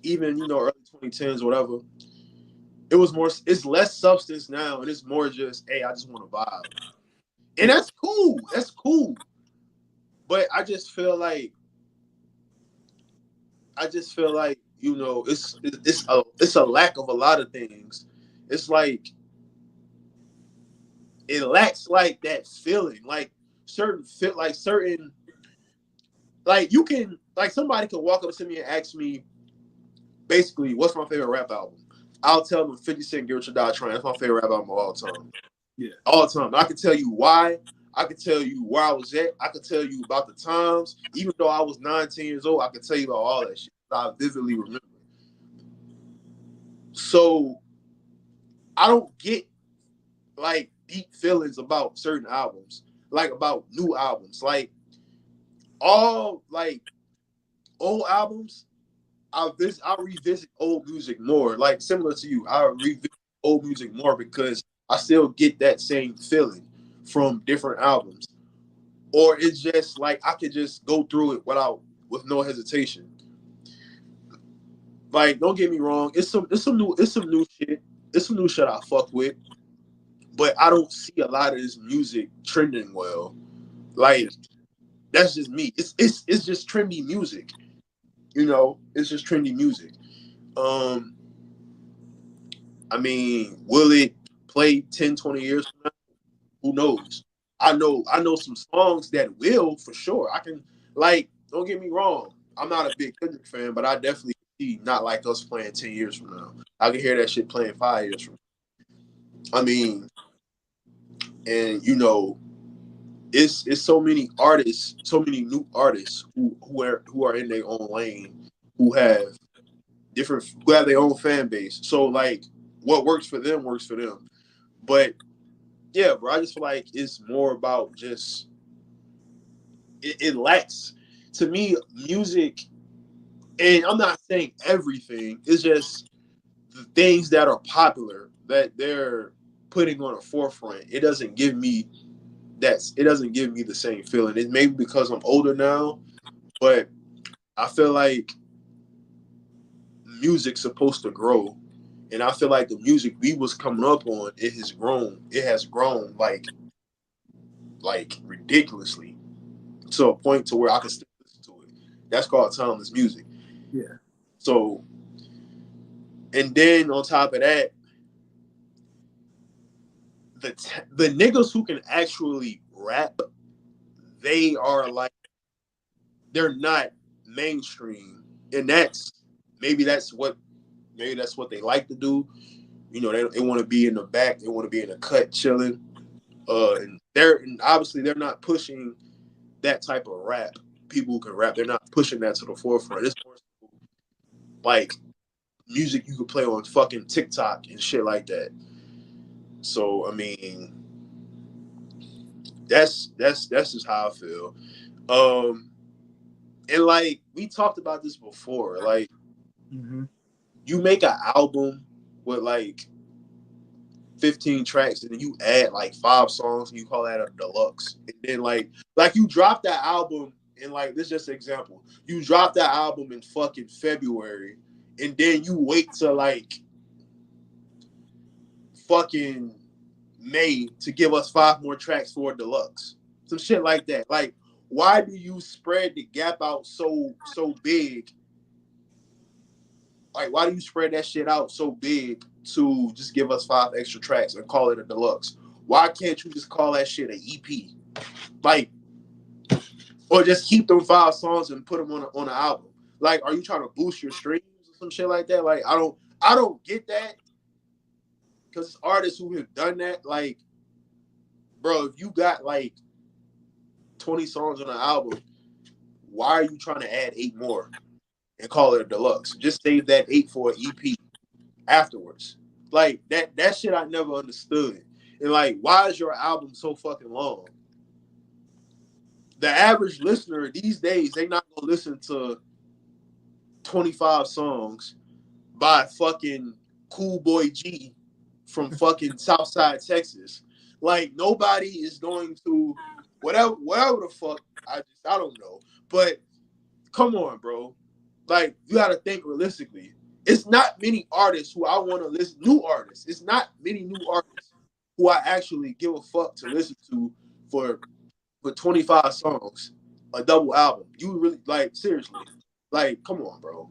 even early 2010s, whatever. It's less substance now, and it's more just, hey, I just want to vibe. And that's cool. That's cool. But I just feel like it's a lack of a lot of things. It's like it lacks like that feeling, like you can, like, somebody could walk up to me and ask me basically what's my favorite rap album. I'll tell them 50 Cent, Get Rich or Die Trying. That's my favorite rap album of all time. Yeah, all the time. I can tell you why. I can tell you where I was at. I can tell you about the times. Even though I was 19 years old, I can tell you about all that shit. I vividly remember. So I don't get like deep feelings about certain albums, like about new albums. Like all like old albums, I revisit old music more. Like similar to you, I revisit old music more because I still get that same feeling from different albums. Or it's just like I could just go through it with no hesitation. Like, don't get me wrong, it's some new shit. It's some new shit I fuck with. But I don't see a lot of this music trending well. Like, that's just me. It's just trendy music. It's just trendy music. I mean, will it play 10, 20 years from now? Who knows? I know some songs that will for sure. I can, like, don't get me wrong. I'm not a big Kendrick fan, but I definitely see Not Like Us playing 10 years from now. I can hear that shit playing 5 years from now. I mean, and you know, it's so many artists, so many new artists who are in their own lane, who have who have their own fan base. So like, what works for them works for them. But yeah, bro, I just feel like it's more about just it lacks to me music, and I'm not saying everything. It's just the things that are popular that they're putting on the forefront. It doesn't give me the same feeling. It may be because I'm older now, but I feel like music's supposed to grow, and I feel like the music we was coming up on, it has grown. It has grown like ridiculously to a point to where I can still listen to it. That's called timeless music. Yeah. So, and then on top of that, the niggas who can actually rap, they are like they're not mainstream, and maybe that's what they like to do. You know, they want to be in the back, they want to be in the cut, chilling. And obviously they're not pushing that type of rap. People who can rap, they're not pushing that to the forefront. It's more so like music you could play on fucking TikTok and shit like that. So I mean, that's just how I feel. Um, and like we talked about this before, like Mm-hmm. you make an album with like 15 tracks and then you add like 5 songs and you call that a deluxe. And then like you drop that album and like this is just an example. You drop that album in fucking February and then you wait till like fucking May to give us 5 more tracks for a deluxe. Some shit like that. Like why do you spread the gap out so big? Like why do you spread that shit out so big to just give us 5 extra tracks and call it a deluxe? Why can't you just call that shit an EP? Like, or just keep them 5 songs and put them on an album? Like, are you trying to boost your streams or some shit like that? Like, I don't get that because artists who have done that, like, bro, if you got like 20 songs on an album, why are you trying to add 8 more and call it a deluxe? Just save that 8 for an EP afterwards. Like that shit I never understood. And like, why is your album so fucking long? The average listener these days, they not gonna listen to 25 songs by fucking Cool Boy G from fucking Southside Texas. Like nobody is going to whatever the fuck. I don't know. But come on, bro. Like you gotta think realistically. It's not many artists who I want to listen. New artists. It's not many new artists who I actually give a fuck to listen to for 25 songs, a double album. You really like seriously? Like, come on, bro.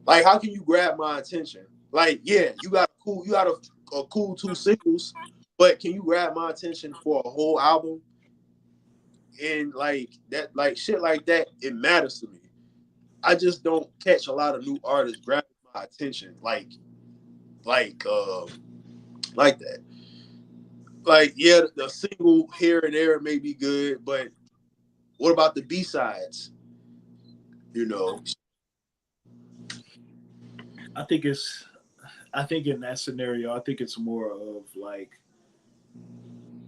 Like, how can you grab my attention? Like, yeah, you got a cool 2 singles, but can you grab my attention for a whole album? And like that, like shit like that, it matters to me. I just don't catch a lot of new artists grabbing my attention like uh like that. Like yeah, the single here and there may be good, but what about the B sides? You know, I think it's. I think in that scenario, I think it's more of like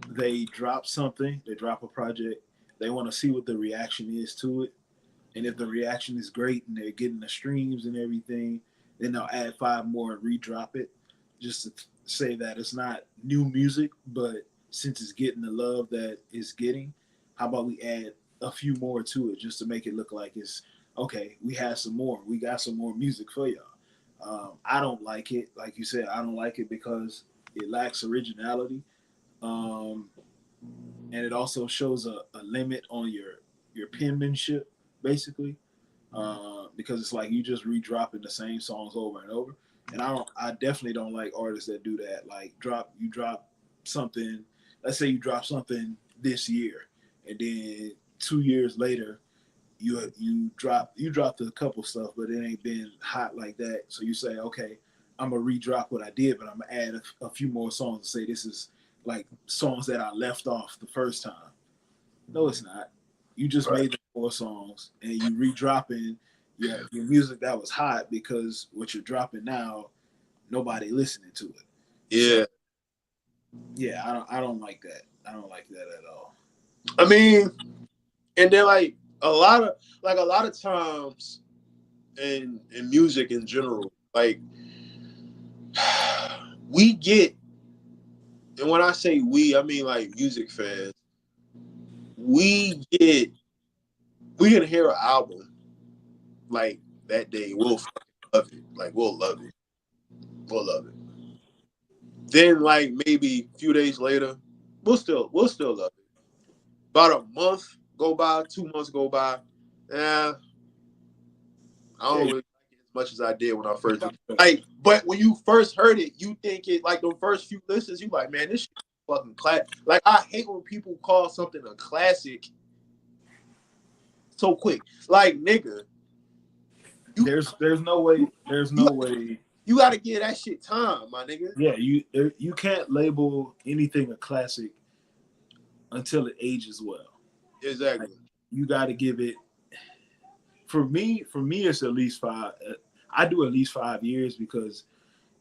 they drop something, they drop a project, they want to see what the reaction is to it, and if the reaction is great and they're getting the streams and everything, then they'll add 5 more and redrop it, just to say that it's not new music, but since it's getting the love that it's getting, how about we add a few more to it just to make it look like it's okay. We have some more. We got some more music for y'all. I don't like it. Like you said, I don't like it because it lacks originality. Um, and it also shows a limit on your penmanship, basically, because it's like you just redropping the same songs over and over. And I definitely don't like artists that do that. Like you drop something. Let's say you drop something this year, and then 2 years later, you dropped a couple stuff, but it ain't been hot like that. So you say, okay, I'm gonna redrop what I did, but I'm gonna add a few more songs and say this is like songs that I left off the first time. No, it's not. You just Right. made the 4 songs and you redropping your music that was hot because what you're dropping now, nobody listening to it. Yeah. So, yeah, I don't like that. I don't like that at all. I mean, and then like a lot of times in music in general, like we get, and when I say we, I mean like music fans, we can hear an album like that day, we'll fucking love it. Like we'll love it. We'll love it. Then like maybe a few days later, we'll still love it. About a month go by, 2 months go by. Yeah, I don't Yeah, really like it as much as I did when I first like. But when you first heard it, you think it like the first few listens, you like, man, this shit is fucking classic. Like I hate when people call something a classic so quick. Like nigga, there's no way. There's you no way. you gotta give that shit time, my nigga. Yeah, you can't label anything a classic until it ages well. Like, Exactly. you got to give it. For me, it's at least 5. I do at least 5 years because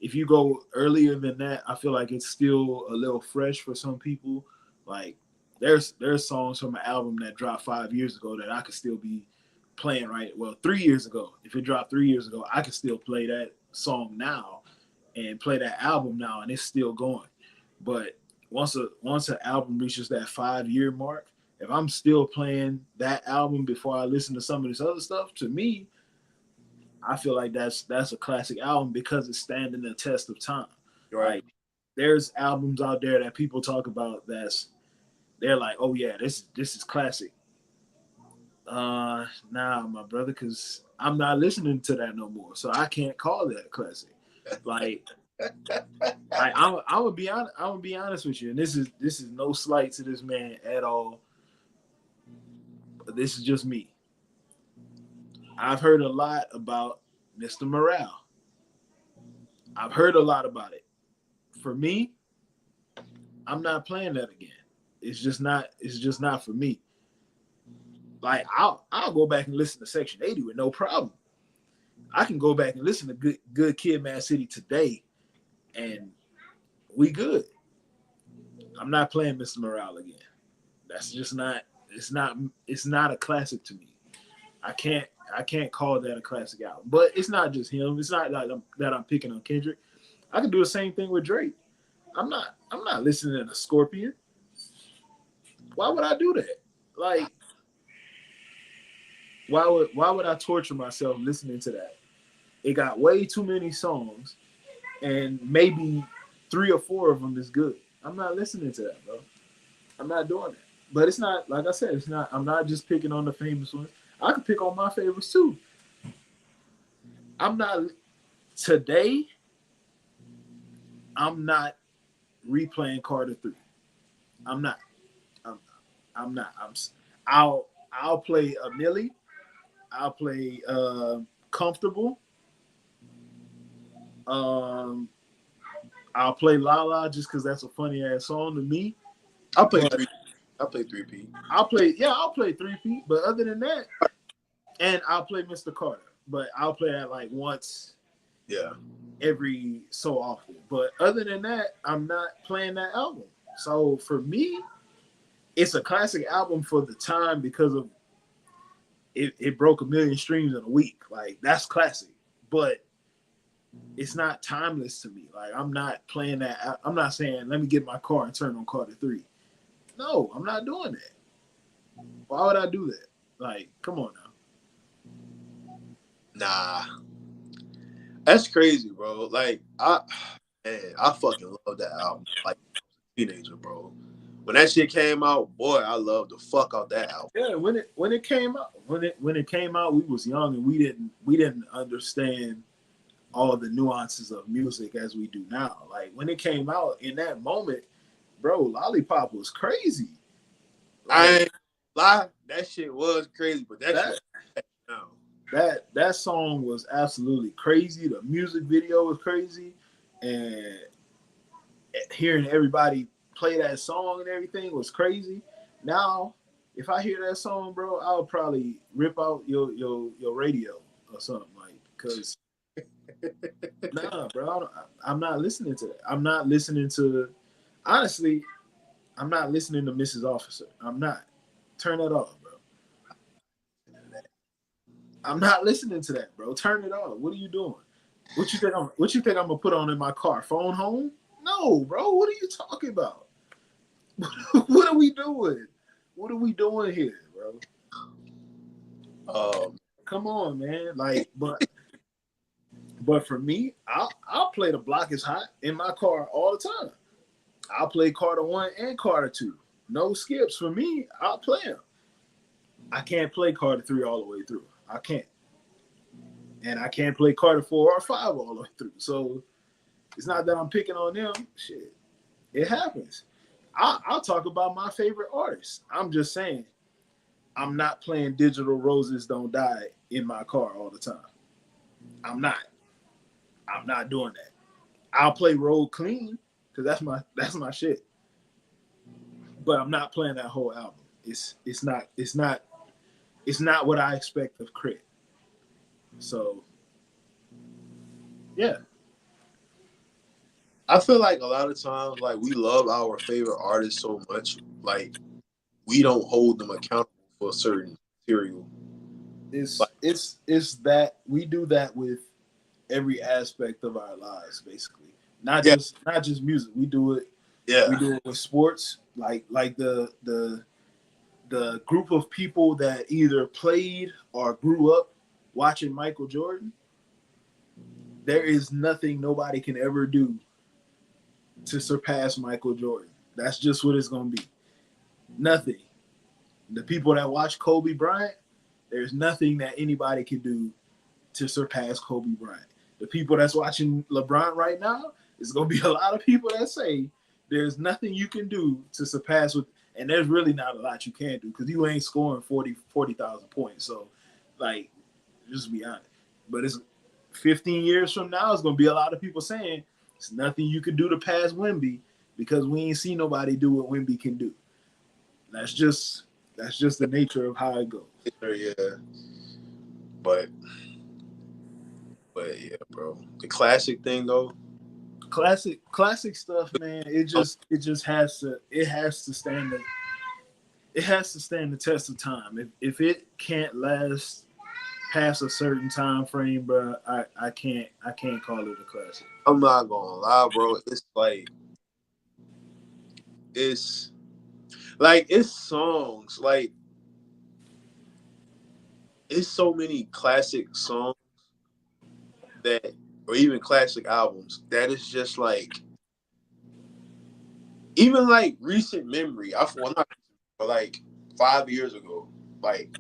if you go earlier than that, I feel like it's still a little fresh for some people. Like there's songs from an album that dropped 5 years ago that I could still be playing right. Well, 3 years ago, if it dropped 3 years ago, I could still play that song now and play that album now, and it's still going. But once an album reaches that 5 year mark, if I'm still playing that album before I listen to some of this other stuff, to me, I feel like that's a classic album because it's standing the test of time. Right. Like there's albums out there that people talk about they're like, oh yeah, this is classic. Nah, my brother, because I'm not listening to that no more, so I can't call that a classic. Like, I would be honest. I would be honest with you, and this is no slight to this man at all. But this is just me. I've heard a lot about Mr. Morale. I've heard a lot about it. For me, I'm not playing that again. It's just not. It's just not for me. Like I'll go back and listen to Section 80 with no problem. I can go back and listen to Good Kid, Mad City today, and we good. I'm not playing Mr. Morale again. That's just not. It's not. It's not a classic to me. I can't call that a classic album. But it's not just him. It's not like that I'm picking on Kendrick. I can do the same thing with Drake. I'm not listening to Scorpion. Why would I do that? Like, why would I torture myself listening to that? It got way too many songs, and maybe 3 or 4 of them is good. I'm not listening to that, bro. I'm not doing that. But it's not, like I said, it's not. I'm not just picking on the famous ones. I can pick on my favorites too. I'm not today. I'm not replaying Carter 3. I'm not. I'm, I'm not. I'll play a Millie. I'll play Comfortable. Um, I'll play La La just because that's a funny ass song to me. I'll play three. I'll play 3P. I'll play 3P. But other than that, and I'll play Mr. Carter. But I'll play that like once Yeah. every so often. But other than that, I'm not playing that album. So for me, it's a classic album for the time because of it broke 1 million streams in a week. Like that's classic. But it's not timeless to me. Like I'm not playing that. I'm not saying let me get my car and turn on Carter 3. No, I'm not doing that. Why would I do that? Like, come on now. Nah. That's crazy, bro. Like I fucking love that album. Like teenager, bro. When that shit came out, boy, I loved the fuck out that album. Yeah, when it came out, when it came out, we was young and we didn't understand all the nuances of music as we do now. Like when it came out in that moment, bro, Lollipop was crazy. Like, I ain't lie, that shit was crazy, but that shit now. that song was absolutely crazy. The music video was crazy, and hearing everybody play that song and everything was crazy. Now, if I hear that song, bro, I'll probably rip out your radio or something like because nah, bro, I'm not listening to that. I'm not listening to honestly. I'm not listening to Mrs. Officer. I'm not. Turn that off, bro. I'm not listening to that, bro. Turn it off. What are you doing? What you think I'm gonna put on in my car? Phone home? No, bro. What are you talking about? What are we doing? What are we doing here, bro? Come on, man. Like, but for me, I'll play The Block Is Hot in my car all the time. I'll play Carter 1 and Carter 2. No skips for me. I'll play them. I can't play Carter 3 all the way through. I can't. And I can't play Carter 4 or 5 all the way through. So it's not that I'm picking on them. Shit. It happens. I'll talk about my favorite artists. I'm just saying, I'm not playing Digital Roses Don't Die in my car all the time. I'm not doing that. I'll play Road Clean because that's my shit. But I'm not playing that whole album. It's not what I expect of Crit. So yeah. I feel like a lot of times, like, we love our favorite artists so much, like, we don't hold them accountable for a certain material. It's that we do that with every aspect of our lives, basically. Not just music. We do it. Yeah. We do it with sports, like the group of people that either played or grew up watching Michael Jordan. There is nothing nobody can ever do to surpass Michael Jordan. That's just what it's gonna be. Nothing. The people that watch Kobe Bryant, there's nothing that anybody can do to surpass Kobe Bryant. The people that's watching LeBron right now, there's gonna be a lot of people that say there's nothing you can do to surpass with, and there's really not a lot you can do because you ain't scoring 40,000 points. So, like, just be honest. But it's 15 years from now, it's gonna be a lot of people saying it's nothing you can do to pass Wemby because we ain't seen nobody do what Wemby can do. That's just the nature of how it goes. Yeah. But yeah, bro. The classic thing though. Classic stuff, man. It just has to stand the test of time. If it can't last past a certain time frame, bro, I can't call it a classic. I'm not gonna lie, bro. It's songs, like, it's so many classic songs that, or even classic albums, that is just like, even like recent memory. Not, but like 5 years ago, like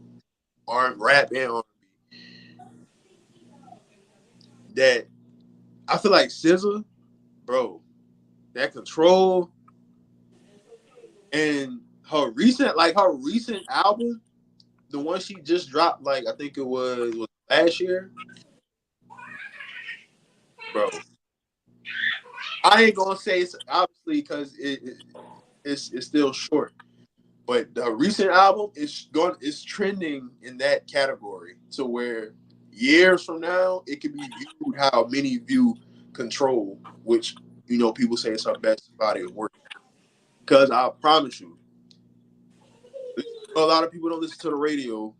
rap and R&B, that I feel like SZA, bro, that Control, and her recent album, the one she just dropped, like, I think it was last year, bro. I ain't gonna say it's obviously because it's still short, but the recent album is trending in that category to where years from now it could be viewed how many view Control, which, people say it's her best body of work. Because I promise you, a lot of people don't listen to the radio.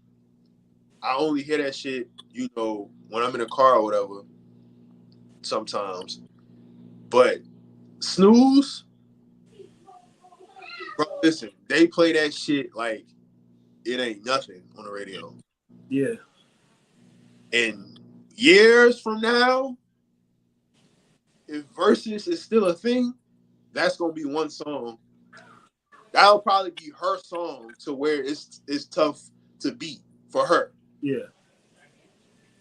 I only hear that shit, when I'm in a car or whatever, sometimes. But Snooze, bro, listen, they play that shit like it ain't nothing on the radio. Yeah. And years from now, if Versus is still a thing, that's gonna be one song. That'll probably be her song to where it's tough to beat for her. Yeah.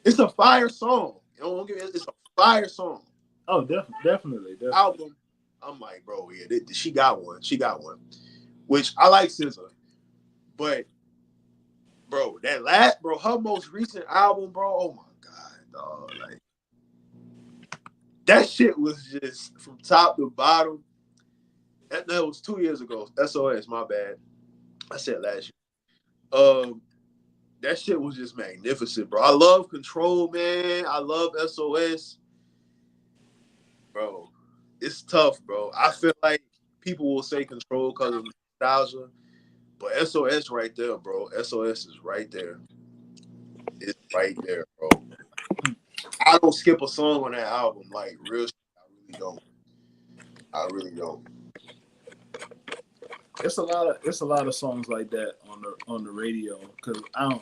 It's a fire song. It's a fire song. Oh, definitely. Album, I'm like, bro, yeah, she got one. Which I like SZA, but bro, her most recent album, bro. Oh my god, dog, like that shit was just from top to bottom. That was 2 years ago. SOS, my bad. I said last year. That shit was just magnificent, bro. I love Control, man. I love SOS, bro. It's tough, bro. I feel like people will say Control because of nostalgia, but SOS right there, bro. SOS is right there. It's right there, bro. I don't skip a song on that album. Like real shit, I really don't. I really don't. It's a lot of songs like that on the radio because I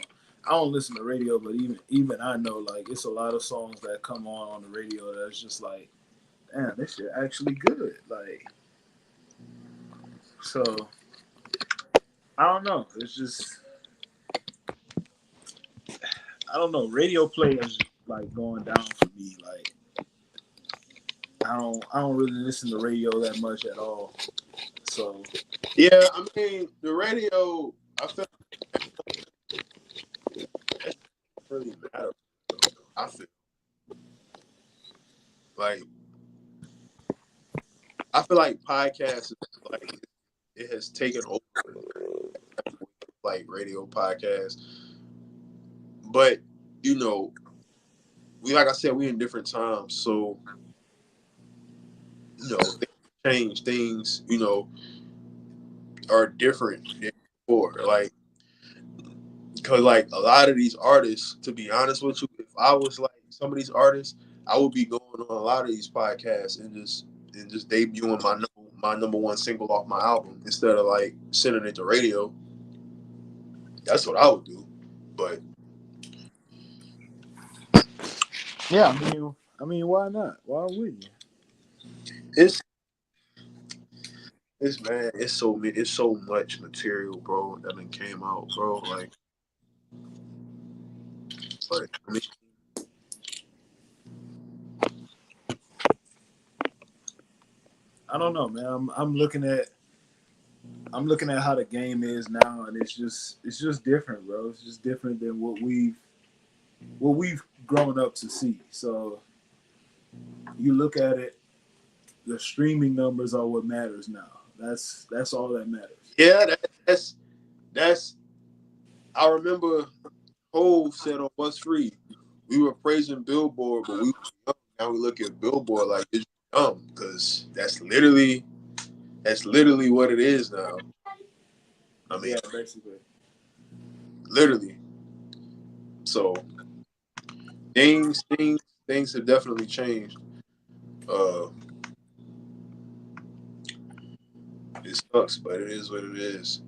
don't listen to radio, but even I know like it's a lot of songs that come on the radio that's just like, damn, this shit actually good. Like, so I don't know. It's just I don't know. Radio play is like going down for me. Like I don't really listen to radio that much at all. So Yeah, I mean the radio. I feel like that really matter. I feel like podcasts like it has taken over like radio podcasts. But you know, like I said, we in different times, so you know, things change. Things are different than before. Like because like a lot of these artists, to be honest with you, if I was like some of these artists, I would be going on a lot of these podcasts and just debuting my number one single off my album instead of like sending it to radio. That's what I would do. But yeah, I mean, why not? Why wouldn't you? it's man, it's so much material, bro, that done came out, bro. I mean, I don't know, man. I'm looking at how the game is now, and it's just different, bro. It's just different than what we've grown up to see. So you look at it, the streaming numbers are what matters now. That's all that matters. yeah, that's. I remember Hove said on What's Free, we were praising Billboard, but we were young. Now we look at Billboard like it's dumb because that's literally what it is now. I mean, Yeah, basically. literally. So things have definitely changed. Uh, it sucks, but it is what it is.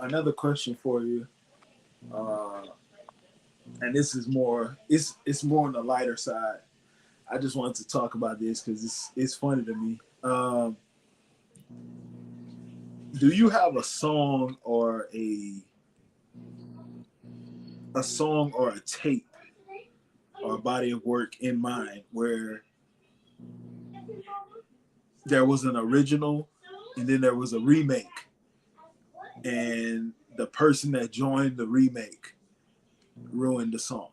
Another question for you, and this is more it's more on the lighter side. I just wanted to talk about this because it's funny to me. Do you have a song or a tape or a body of work in mind where there was an original and then there was a remake, and the person that joined the remake ruined the song?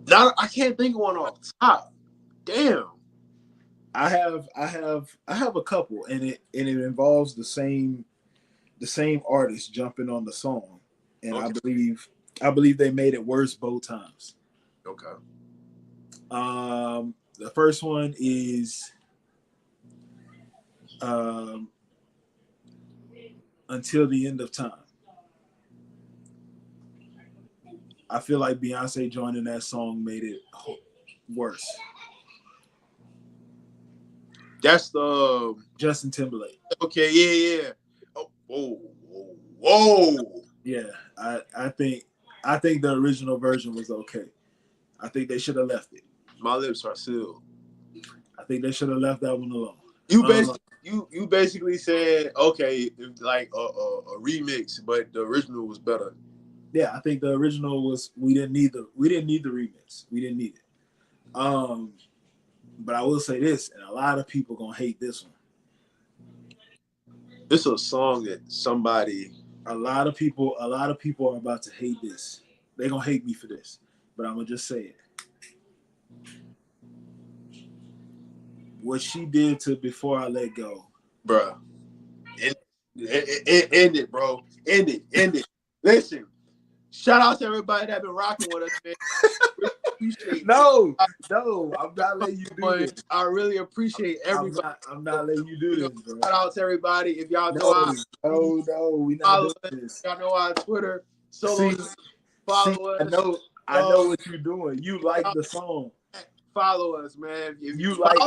Now I can't think of one off the top. Damn. I have a couple, and it involves the same artist jumping on the song, and Okay. I believe they made it worse both times. Okay. The first one is Until the End of Time. I feel like Beyonce joining that song made it worse. That's the Justin Timberlake. okay. Yeah. Oh, whoa. Yeah, I think the original version was okay. I think they should have left it. My lips are sealed. I think they should have left that one alone. You basically said okay, like a remix, but the original was better. Yeah, I think the original was we didn't need the remix. We didn't need it. But I will say this, and a lot of people gonna hate this one. It's a song that somebody. A lot of people are about to hate this. They're gonna hate me for this, but I'm gonna just say it. What she did to Before I Let Go. Bruh. End it, bro. End it. Listen, shout out to everybody that been rocking with us, man. Really appreciate No, I'm not letting you do it. this. I really appreciate everybody. I'm not letting you do this, bro. Shout out to everybody. If y'all know we not doing this. Y'all know our Twitter. Follow us. I know what you're doing. You like the song. Follow us, man. If you like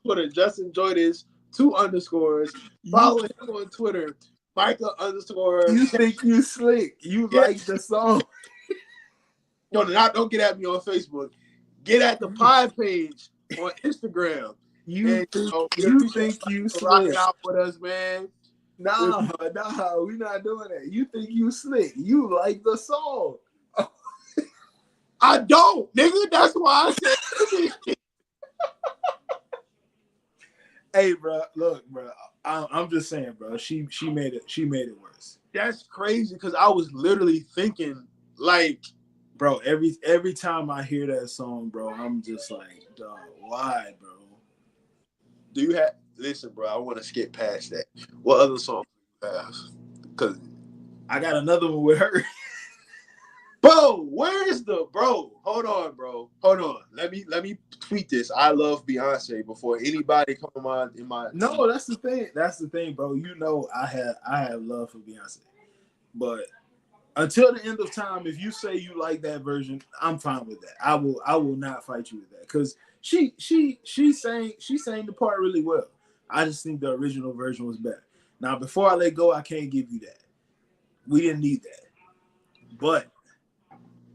Twitter, just enjoy this. 2 underscores. Follow him on Twitter. Micah _ You think you slick. You like the song. No, don't get at me on Facebook. Get at the pod page on Instagram. You think you slick. Rocking out with us, man. Nah, we not doing that. You think you slick. You like the song. I don't, nigga. That's why I said. Hey, bro, look, bro. I'm just saying, bro. She made it worse. That's crazy because I was literally thinking, like, bro. Every time I hear that song, bro, I'm just like, dog, why, bro? Do you have? Listen, bro. I want to skip past that. What other song do you have? Because I got another one with her. Bro, where is the bro? Hold on, bro. Hold on. Let me tweet this. I love Beyonce before anybody come on in my. No, that's the thing. That's the thing, bro. You know, I have love for Beyonce, but until the end of time, if you say you like that version, I'm fine with that. I will not fight you with that because she sang the part really well. I just think the original version was better. Now, Before I Let Go, I can't give you that. We didn't need that, but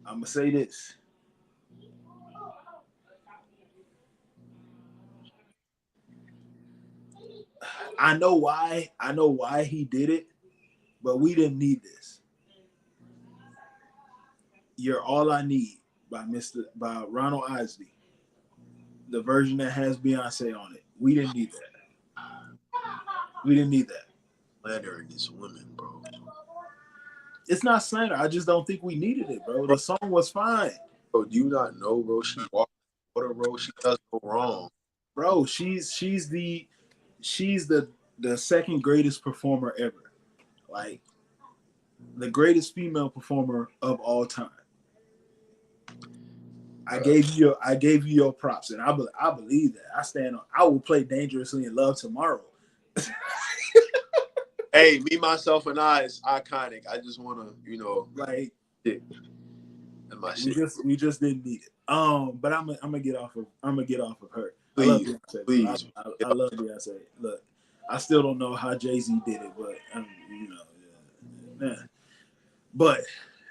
I'm gonna say this. I know why he did it, but we didn't need this. You're All I Need by Ronald Isley. The version that has Beyonce on it. We didn't need that. We didn't need that. Slandering this woman, bro. It's not slander. I just don't think we needed it, bro. The song was fine. Bro, do you not know, bro? She walked water, bro. She does go wrong. Bro, she's the second greatest performer ever. Like the greatest female performer of all time. I gave you your props, and I believe that. I will play Dangerously in Love tomorrow. Hey, Me, Myself, and I is iconic. I just want to, like, shit. And my shit. We just didn't need it. But I'm gonna get off of her. Please, I love Beyonce. Look, I still don't know how Jay-Z did it, but But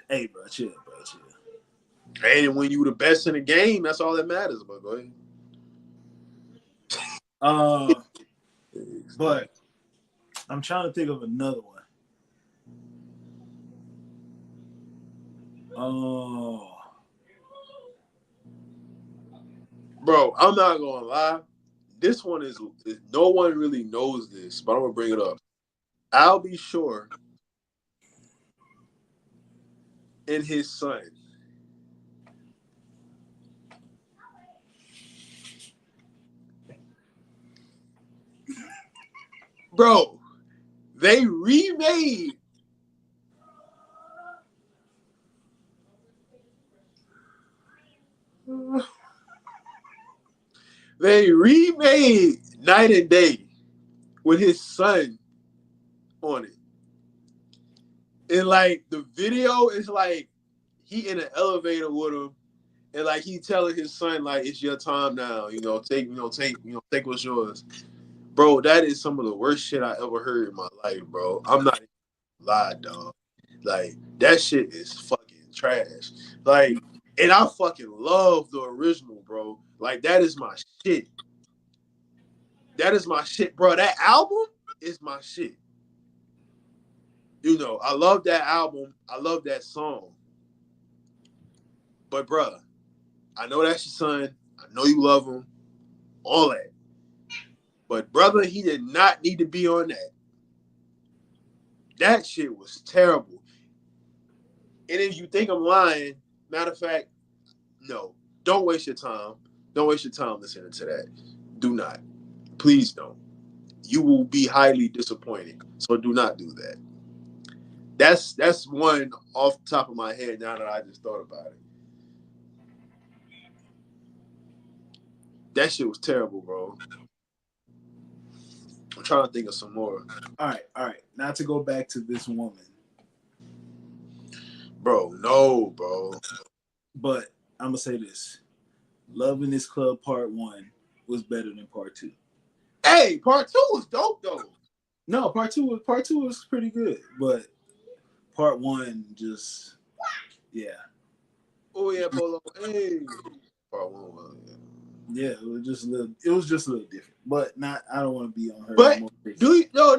hey, bro, chill. And when you the best in the game, that's all that matters. But go ahead. But I'm trying to think of another one. Oh, bro, I'm not gonna lie. This one is no one really knows this, but I'm gonna bring it up. I'll Be Sure and his son. Bro, they remade Night and Day with his son on it. And like the video is like he in an elevator with him, and like he telling his son like it's your time now, take what's yours. Bro, that is some of the worst shit I ever heard in my life, bro. I'm not even lying, dog. Like that shit is fucking trash. Like, and I fucking love the original, bro. Like that is my shit. That is my shit, bro. That album is my shit. I love that album. I love that song. But, bro, I know that's your son. I know you love him. All that. But, brother, he did not need to be on that. That shit was terrible. And if you think I'm lying, matter of fact, no, don't waste your time. Don't waste your time listening to that. Do not. Please don't. You will be highly disappointed. So do not do that. That's one off the top of my head now that I just thought about it. That shit was terrible, bro. I'm trying to think of some more. All right. Not to go back to this woman, Bro, no, bro. but I'm gonna say this: "Love in This Club" Part One was better than Part Two. Hey, part two was dope though. No, Part Two was pretty good, but Part One just yeah. Oh yeah, Polo. Hey. Part one was, yeah. Yeah, it was just a little different. But not I don't want to be on her But motivation. do you no.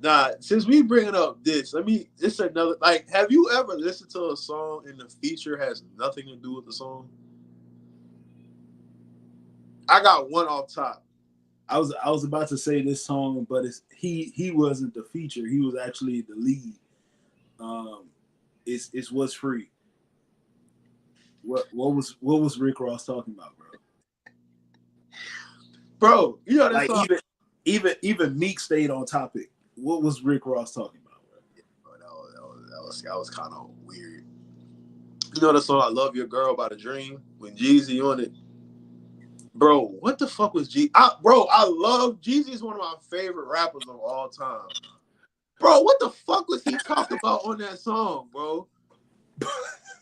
Nah, since we bringing up this another like have you ever listened to a song and the feature has nothing to do with the song? I got one off top. I was about to say this song, but he wasn't the feature. He was actually the lead. Um it's What's Free. What was Rick Ross talking about, bro? Bro, you know that Like song. even Meek stayed on topic. What was Rick Ross talking about, bro? Bro, that was kind of weird. You know the song "I Love Your Girl" by The Dream when Jeezy on it. Bro, what the fuck was Bro, I love Jeezy is one of my favorite rappers of all time. Bro, what the fuck was he talking about on that song, bro?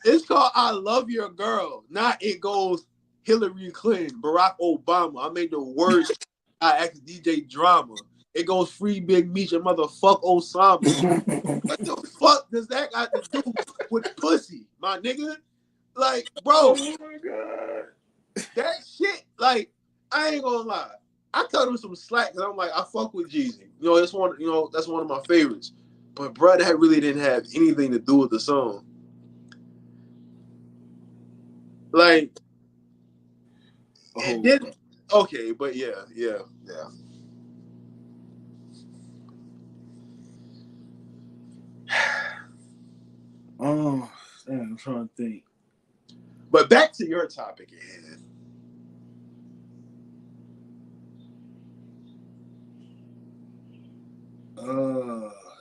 It's called "I Love Your Girl," not it goes Hillary Clinton, Barack Obama. I made the worst. I asked DJ Drama. It goes Free Big Meech and motherfuck Osama. What the fuck does that got to do with pussy, my nigga? Like, bro, Oh my god. that shit, like, I ain't gonna lie. I cut him some slack because I'm like, I fuck with Jeezy. That's one of my favorites. But bro, that really didn't have anything to do with the song. Like, it Oh, didn't. Okay, but yeah. oh, damn, I'm trying to think. But back to your topic at hand.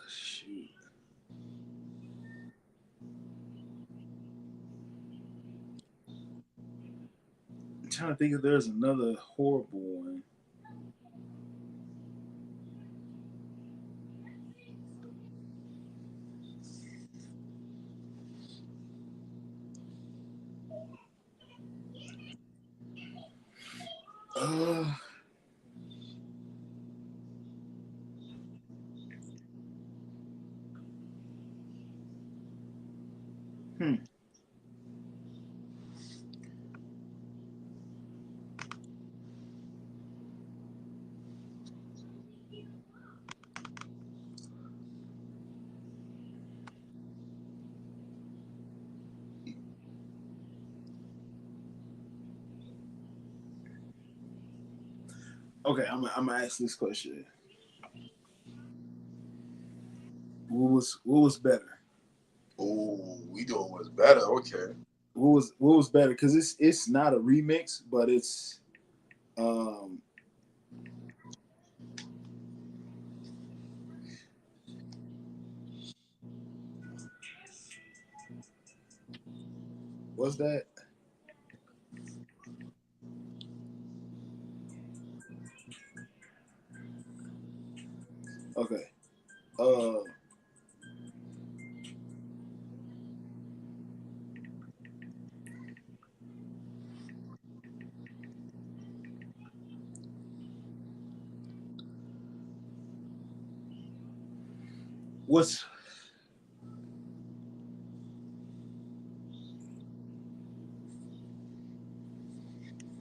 Shoot. I'm trying to think if there's another horrible one. Uh, hmm. Okay, I'm gonna ask this question. What was better? Oh, we doing what's better. Okay. What was better? Because it's not a remix, but it's um what's that? Okay. Uh, what's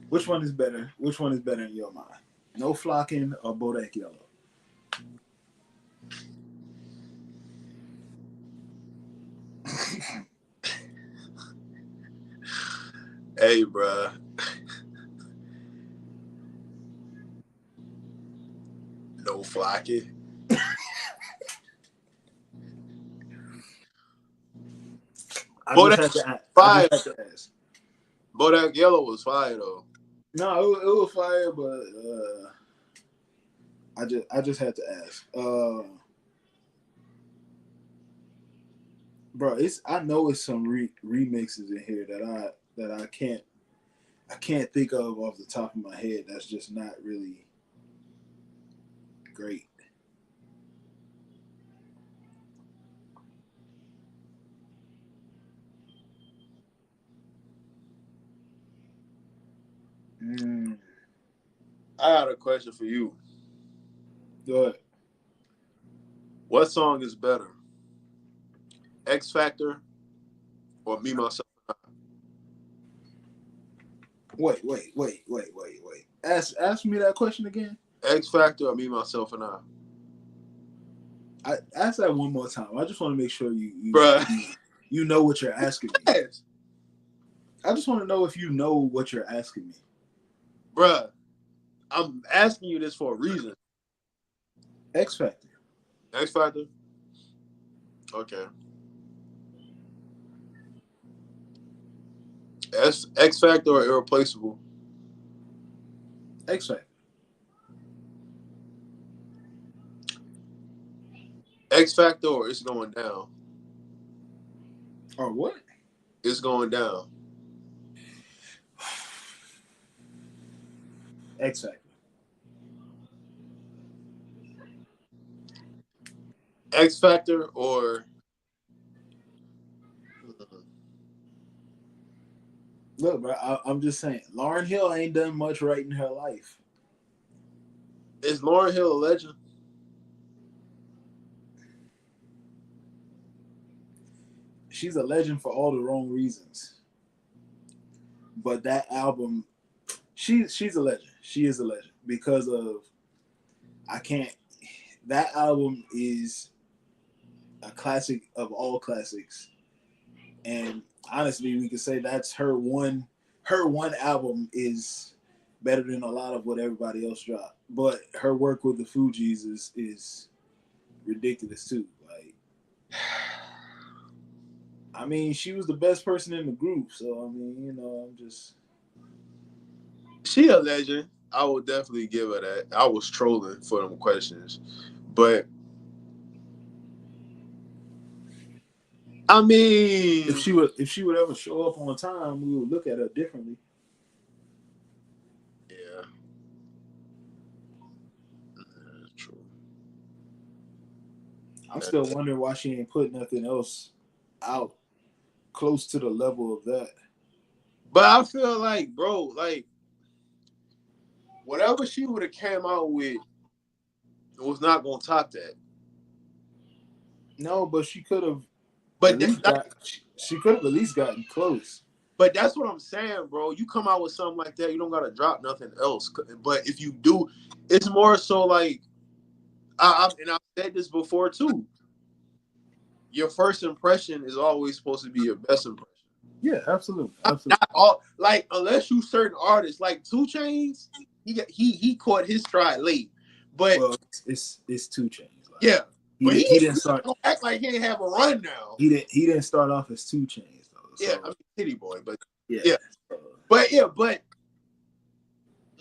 which one is better? Which one is better in your mind? No Flocking or Bodak Yellow? Hey, bruh. No Flocky. I just Bodak had to ask. fire. I just had to ask. Bodak Yellow was fire though. No, it was fire, but I just had to ask. Bro, I know it's some remixes in here that I can't think of off the top of my head. That's just not really great. I got a question for you. Go ahead. What song is better? X Factor or Me Myself? Wait. Ask me that question again. X Factor or Me Myself and I? I ask that one more time. I just want to make sure you know what you're asking me. Yes. I just want to know if you know what you're asking me. Bruh, I'm asking you this for a reason. X Factor. X Factor? Okay. X Factor or Irreplaceable? X Factor. X Factor or It's Going Down? Or what? It's Going Down. X Factor. X Factor or Look, bro, I'm just saying, Lauryn Hill ain't done much right in her life. is Lauryn Hill a legend? She's a legend for all the wrong reasons. But that album, she's a legend. She is a legend because of that album is a classic of all classics. And honestly, we could say that's her one album is better than a lot of what everybody else dropped. But her work with the Fugees is ridiculous too. Like, I mean, she was the best person in the group, so I mean, I'm just. She a legend. I will definitely give her that. I was trolling for them questions, but I mean, If she would ever show up on time, we would look at her differently. Yeah. True. I'm still wondering why she ain't put nothing else out close to the level of that. But I feel like, bro, like whatever she would have came out with was not gonna top that. No, but she could have. But She could have at least gotten close. But that's what I'm saying, bro. You come out with something like that, you don't gotta drop nothing else. But if you do, it's more so like, I've said this before too. Your first impression is always supposed to be your best impression. Yeah, absolutely. Not all, like, unless you certain artists like 2 Chainz, he caught his stride late. But it's 2 Chainz. Like, yeah, but he didn't start. Don't act like he didn't have a run now. He didn't start off as 2 Chainz though. So. Yeah, I mean, City Boy, but yeah. But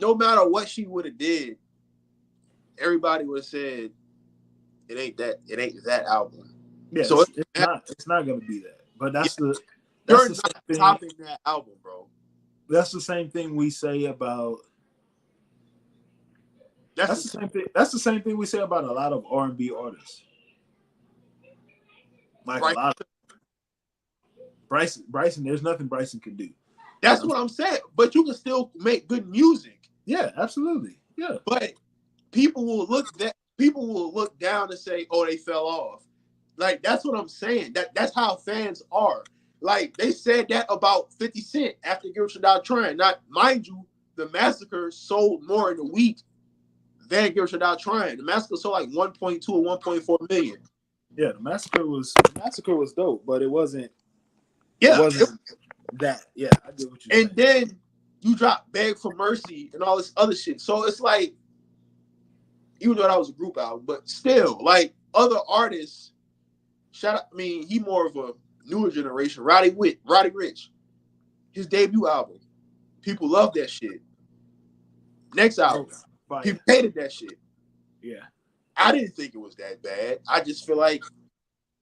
no matter what she would have did, everybody would have said it ain't that album. Yeah, so it's not gonna be that. But that's you're not topping that album, bro. That's the same thing we say about. That's the same thing. That's the same thing we say about a lot of R&B artists. Like a lot of Bryson. There's nothing Bryson can do. That's what I'm saying. But you can still make good music. Yeah, absolutely. Yeah. But people will look down and say, "Oh, they fell off." Like, that's what I'm saying. That's how fans are. Like, they said that about 50 Cent after Get Rich or Die Trying. Not, mind you, the Massacre sold more in a week than Get Rich or Die Trying. The Massacre sold like 1.2 or 1.4 million. Yeah, the Massacre was dope, but it wasn't. Yeah, it wasn't that. Yeah, I get what you. And then you drop Beg for Mercy and all this other shit. So it's like, even though that was a group album, but still, like, other artists. Shout out. I mean, he more of a newer generation, Roddy Ricch, his debut album. People love that shit. Next album, people hated that shit. Yeah. I didn't think it was that bad. I just feel like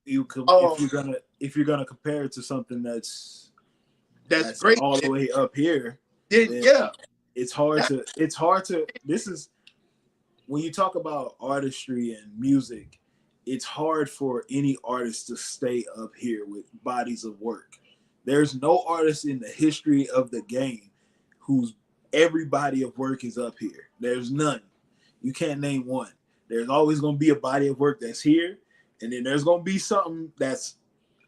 if you're gonna compare it to something that's great all the way up here, then yeah, it's hard to. This is when you talk about artistry and music, it's hard for any artist to stay up here with bodies of work. There's no artist in the history of the game whose every body of work is up here. There's none. You can't name one. There's always going to be a body of work that's here, and then there's going to be something that's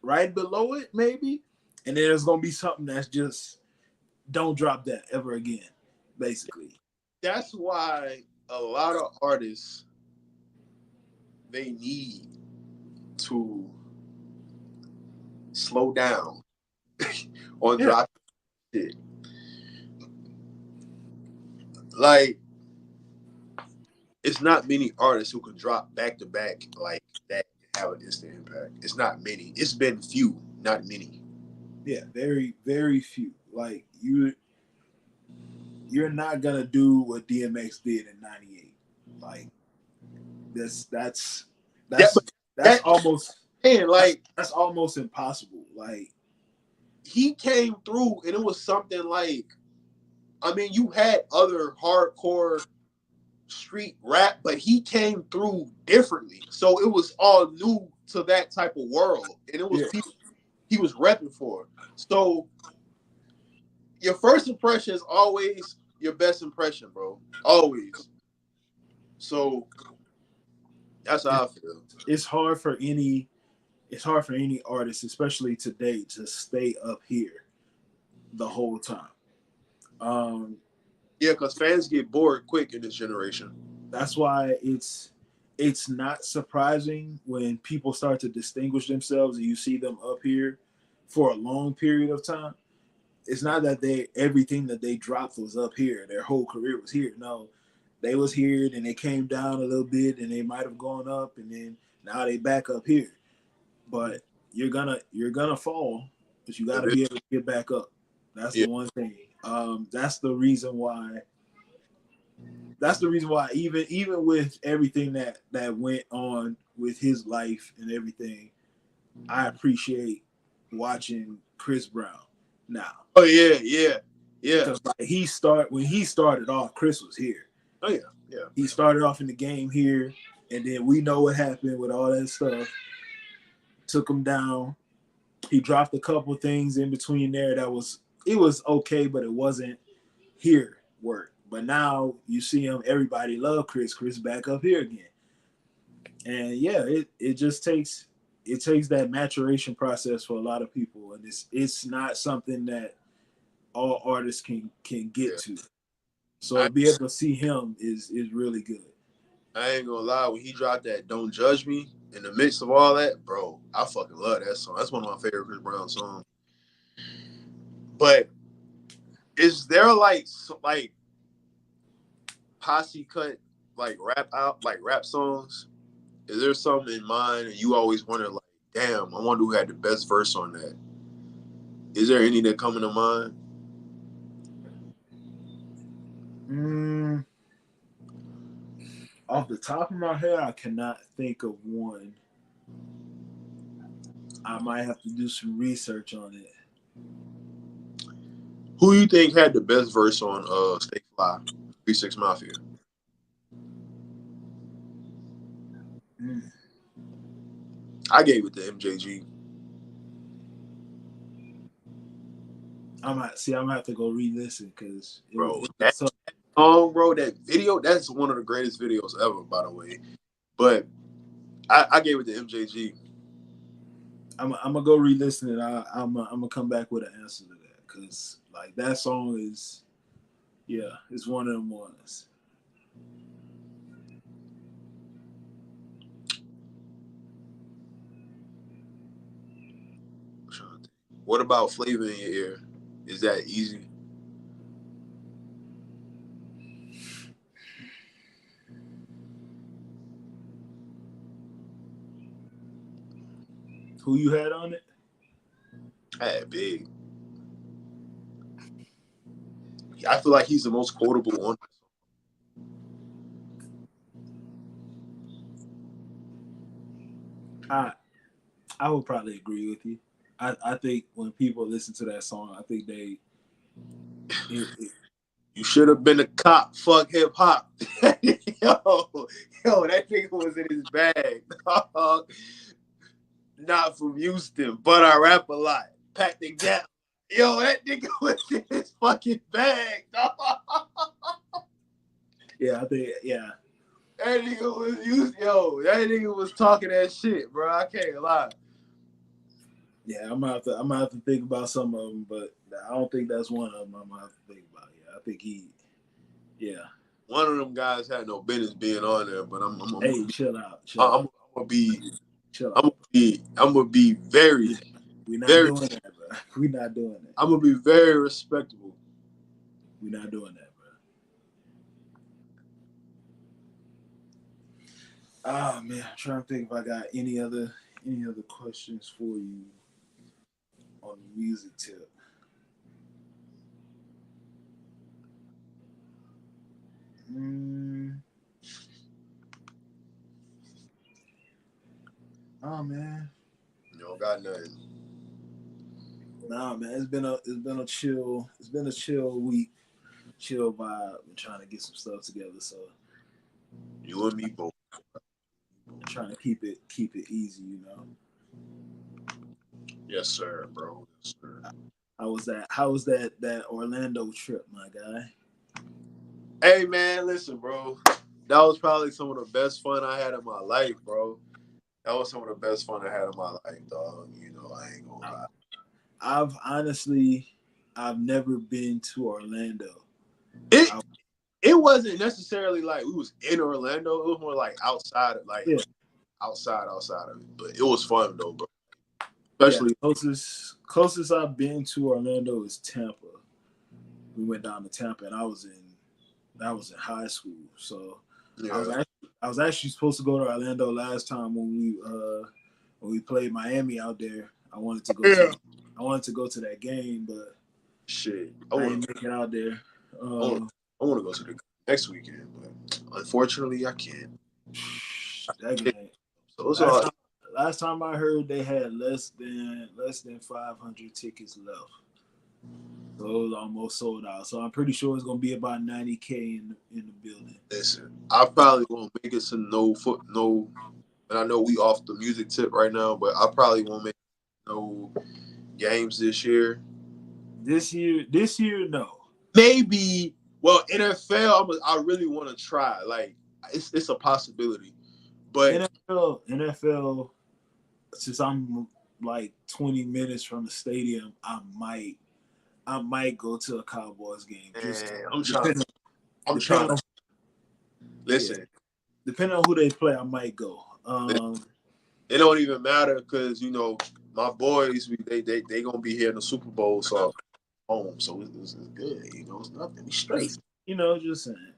right below it, maybe, and then there's going to be something that's just don't drop that ever again, basically. That's why a lot of artists, they need to slow down on dropping shit. Like, it's not many artists who can drop back to back like that and have an instant impact. It's not many. It's been few, not many. Yeah, very, very few. Like you're not gonna do what DMX did in '98. Like that's almost and like that's almost impossible. Like he came through and it was something like, I mean, you had other hardcore street rap, but he came through differently. So it was all new to that type of world. And it was people he was repping for. So your first impression is always your best impression, bro. Always. So that's how I feel. It's hard for any artist, especially today, to stay up here the whole time. Yeah, because fans get bored quick in this generation. That's why it's not surprising when people start to distinguish themselves and you see them up here for a long period of time. It's not that everything that they dropped was up here. Their whole career was here. No, they was here, then they came down a little bit, and they might have gone up, and then now they back up here. But you're gonna fall, but you got to be able to get back up. That's the one thing. That's the reason why. That's the reason why even with everything that went on with his life and everything, I appreciate watching Chris Brown now. Oh yeah. Because when he started off, Chris was here. Oh yeah. He started off in the game here, and then we know what happened with all that stuff. Took him down. He dropped a couple things in between there it was okay, but it wasn't here work. But now you see him, everybody love Chris back up here again. And yeah, it just takes that maturation process for a lot of people, and it's not something that all artists can get to. So to be able to see him is really good. I ain't gonna lie, when he dropped that "Don't Judge Me" in the midst of all that, bro, I fucking love that song. That's one of my favorite Chris Brown songs. But is there like posse cut rap songs? Is there something in mind and you always wonder like, damn, I wonder who had the best verse on that? Is there any that come to mind? Off the top of my head, I cannot think of one. I might have to do some research on it. Who you think had the best verse on Stay Fly, 3 6 Mafia? I gave it to MJG. I'm gonna have to go re-listen because that song, bro, that video, that's one of the greatest videos ever, by the way. But I gave it to MJG. I'm gonna go re-listen it. I'm gonna come back with an answer to that because like that song is, it's one of them ones. What about Flavor in Your Ear? Is that easy? Who you had on it? Big. I feel like he's the most quotable on. I would probably agree with you. I think when people listen to that song, I think You should have been a cop. Fuck hip hop. yo, that nigga was in his bag. Not from Houston, but I rap a lot. Pack the gap. Yo, that nigga was in his fucking bag. yeah, I think That nigga was that nigga was talking that shit, bro. I can't lie. Yeah, I'm gonna have to think about some of them, but I don't think that's one of them. I'm gonna have to think about. Yeah, I think one of them guys had no business being on there, but I'm hey, chill out. I'm gonna be Chill I'm out. gonna be very We're not very doing that, bro. We're not doing that. I'm gonna be very respectable. We're not doing that, bro. Oh man, I'm trying to think if I got any other questions for you on the music tip. Oh man. You don't got nothing. Nah, man, it's been a chill week, chill vibe. I'm trying to get some stuff together, so You and me both. I'm trying to keep it easy, you know. Yes, sir, bro. Yes, sir. How was that Orlando trip, my guy? Hey man, listen, bro. That was probably some of the best fun I had in my life, bro. That was some of the best fun I had in my life, dog. You know, I ain't gonna lie. I've never been to Orlando. It wasn't necessarily like we was in Orlando. It was more like outside of outside of it. But it was fun though, bro. Especially closest I've been to Orlando is Tampa. We went down to Tampa, and I was in high school. So yeah. I was actually supposed to go to Orlando last time when we played Miami out there. I wanted to go to that game, but shit, I didn't make it out there. I want to go to the next weekend, but unfortunately, I can't. That game. So last time I heard, they had less than 500 tickets left. So it was almost sold out. So I'm pretty sure it's gonna be about 90K in the building. Listen, I probably won't make it to no. And I know we off the music tip right now, but I probably won't make no games this year. This year, no. Maybe. Well, NFL, I really want to try. Like, it's a possibility. But NFL, since I'm like 20 minutes from the stadium, I might go to a Cowboys game. I'm trying. Listen, yeah, depending on who they play, I might go. It don't even matter because my boys, they gonna be here in the Super Bowl, so home, so it's good. It's nothing. We straight. Just saying.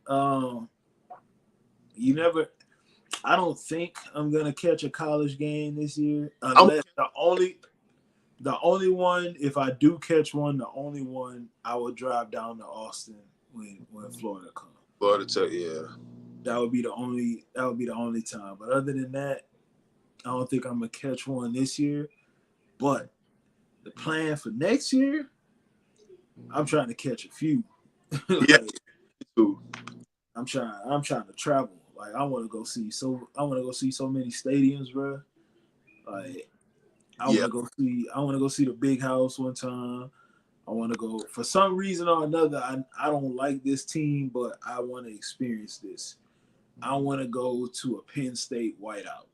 I don't think I'm gonna catch a college game this year, unless the only one, if I do catch one, the only one I would drive down to Austin when Florida comes. Florida Tech, yeah. That would be the only time. But other than that, I don't think I'm gonna catch one this year. But the plan for next year, I'm trying to catch a few. Yeah. I'm trying to travel. Like I want to go see so many stadiums, bro. Like I want to go see the Big House one time. I want to go for some reason or another. I don't like this team, but I want to experience this. I want to go to a Penn State whiteout.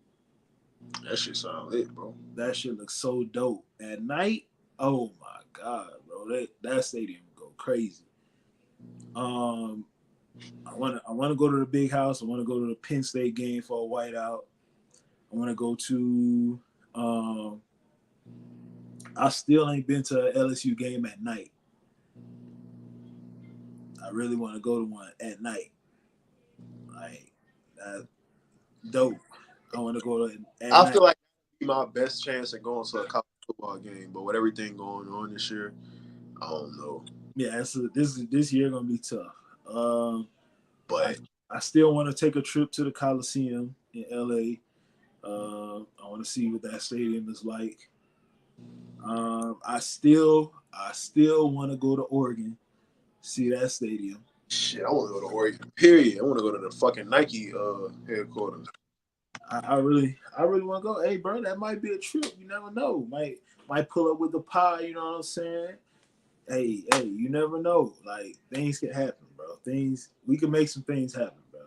That shit sound lit, bro. That shit looks so dope at night. Oh my god, bro, that stadium would go crazy. I want to go to the Big House. I want to go to the Penn State game for a whiteout. I want to go to. I still ain't been to an LSU game at night. I really want to go to one at night. Like dope. I want to go to. I feel like my best chance of going to a college football game. But with everything going on this year, I don't know. Yeah, this year gonna be tough. But I still want to take a trip to the Coliseum in LA. I want to see what that stadium is like. I still want to go to Oregon, see that stadium. shit, I want to go to Oregon. Period. I want to go to the fucking Nike headquarters. I really want to go. Hey, bro, that might be a trip. You never know. Might pull up with the pie. You know what I'm saying? Hey, you never know. Like things can happen, bro. We can make some things happen, bro.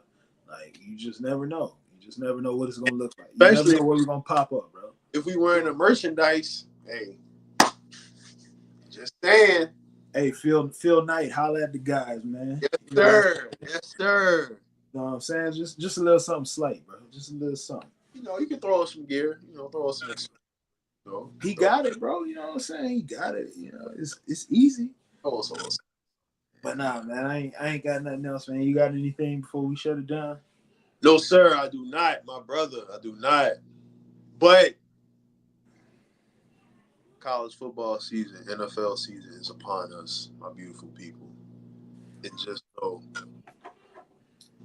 Like you just never know. You just never know what it's gonna look like. You Especially never know where we're gonna pop up, bro. If we wearing the merchandise, hey, just saying. Hey, Phil Knight, holla at the guys, man. Yes, sir. Yes, sir. You know what I'm saying? Just a little something slight, bro. Just a little something. You know, you can throw us some gear. You know, throw us some. He got it, bro. You know what I'm saying? He got it. You know, it's easy. Also. But nah, man, I ain't got nothing else, man. You got anything before we shut it down? No, sir, I do not, my brother. I do not. But college football season, NFL season is upon us, my beautiful people. And just know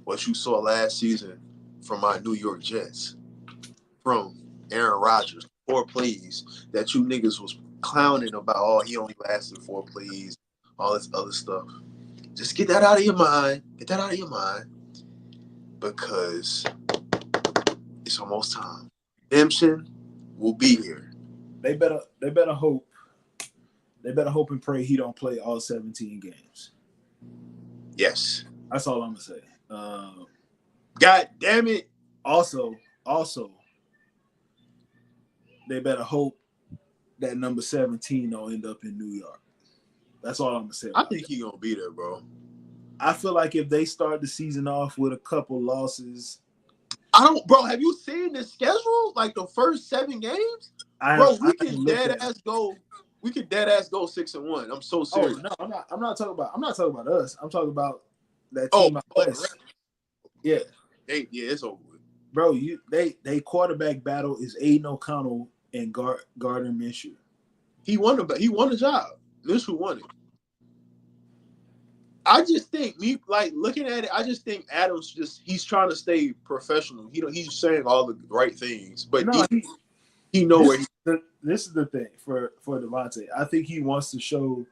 what you saw last season from my New York Jets, from Aaron Rodgers, 4 plays that you niggas was clowning about. Oh, he only lasted 4 plays, all this other stuff. Just get that out of your mind. Get that out of your mind. Because it's almost time. Redemption will be here. They better hope. They better hope and pray he don't play all 17 games. Yes. That's all I'm gonna say. God damn it. Also, they better hope that number 17 don't end up in New York. That's all I'm gonna say. I think he gonna be there, bro. I feel like if they start the season off with a couple losses, bro, have you seen the schedule? Like the first 7 games? We can dead ass go 6-1. I'm so serious. Oh no, I'm not talking about us. I'm talking about that team out west. Yeah. It's over with. Bro, they quarterback battle is Aiden O'Connell and Gardner Minshew. He won the job. Minshew won it. I just think looking at it, I just think Adams he's trying to stay professional. He's saying all the right things, but no, he know where this is the thing for Devontae. I think he wants to show.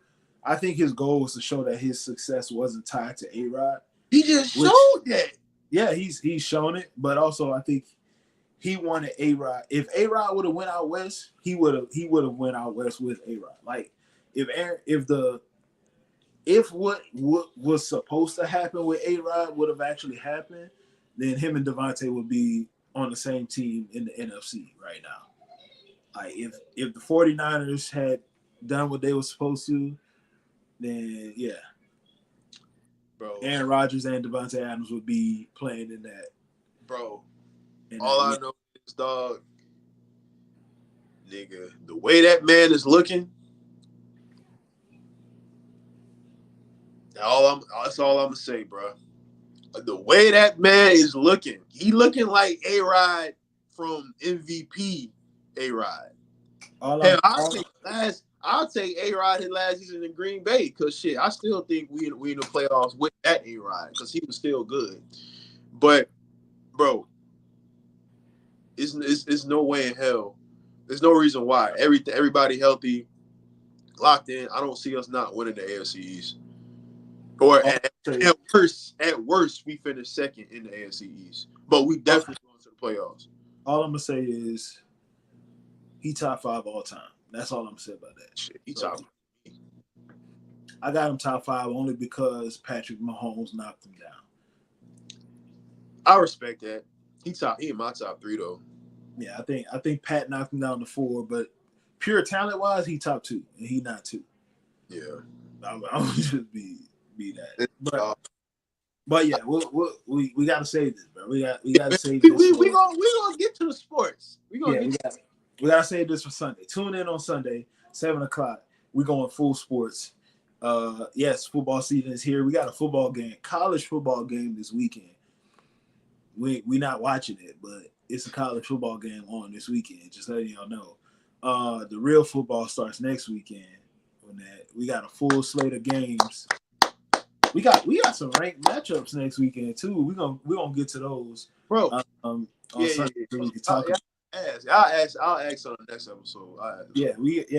I think his goal was to show that his success wasn't tied to A-Rod. He just showed that. Yeah, he's shown it, but also I think he wanted A-Rod. If A-Rod would have went out west, he would have went out west with A-Rod. Like if what was supposed to happen with A-Rod would have actually happened, then him and Devontae would be on the same team in the NFC right now. Like if the 49ers had done what they were supposed to, then yeah. Bro, Aaron Rodgers and Devontae Adams would be playing in that. Bro, all I know is, dog, nigga, the way that man is looking, that's all I'm gonna say, bro. The way that man is looking, he looking like A-Rod from MVP A-Rod. I'll take A-Rod his last season in Green Bay because shit, I still think we in the playoffs with that A-Rod because he was still good. But bro, it's no way in hell. There's no reason why. Everybody healthy, locked in. I don't see us not winning the AFC East. Or at worst, we finish second in the AFC East. But we definitely going to the playoffs. All I'm gonna say is he top 5 all time. That's all I'm gonna say about that. Shit, he top 5. I got him top 5 only because Patrick Mahomes knocked him down. I respect that. He in my top 3 though. Yeah, I think Pat knocked him down to 4, but pure talent wise, he top 2 and he not 2. Yeah, I'll just be that. But yeah, we gotta save this, bro. We gotta save this. We gonna get to the sports. We gotta save this for Sunday. Tune in on Sunday, 7:00. We going full sports. Yes, football season is here. We got a football game, college football game this weekend. We not watching it, but it's a college football game on this weekend. Just letting y'all know. The real football starts next weekend. On that, we got a full slate of games. We got some ranked matchups next weekend too. We gonna get to those bro. on Yeah, Sunday yeah, so yeah. we can talk about. I'll ask on the next episode. Yeah,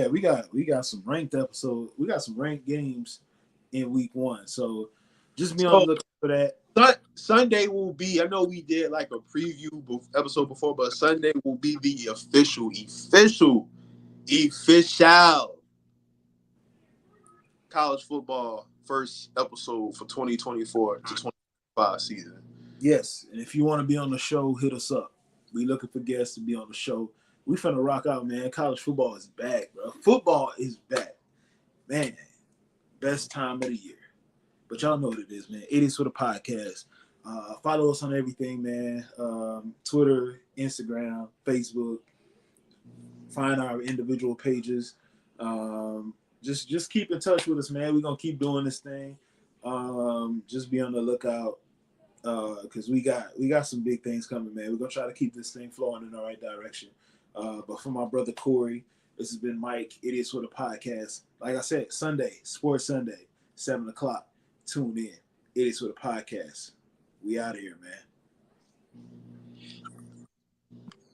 we got some ranked episodes. We got some ranked games in week 1. So just be on the So lookout for that. Sunday will be. I know we did like a preview episode before, but Sunday will be the official college football first episode for 2024 to 2025 season. Yes, and if you want to be on the show, hit us up. We looking for guests to be on the show. We finna rock out, man. College football is back, bro. Football is back, man. Best time of the year. But y'all know what it is, man. It is for the podcast. Follow us on everything, man. Twitter, Instagram, Facebook. Find our individual pages. Just keep in touch with us, man. We're gonna keep doing this thing. Just be on the lookout because we got some big things coming, man. We're gonna try to keep this thing flowing in the right direction. But for my brother Corey, this has been Mike. It is for the podcast. Like I said, Sunday, Sports Sunday, 7:00. Tune in. It is for the podcast. We out of here, man.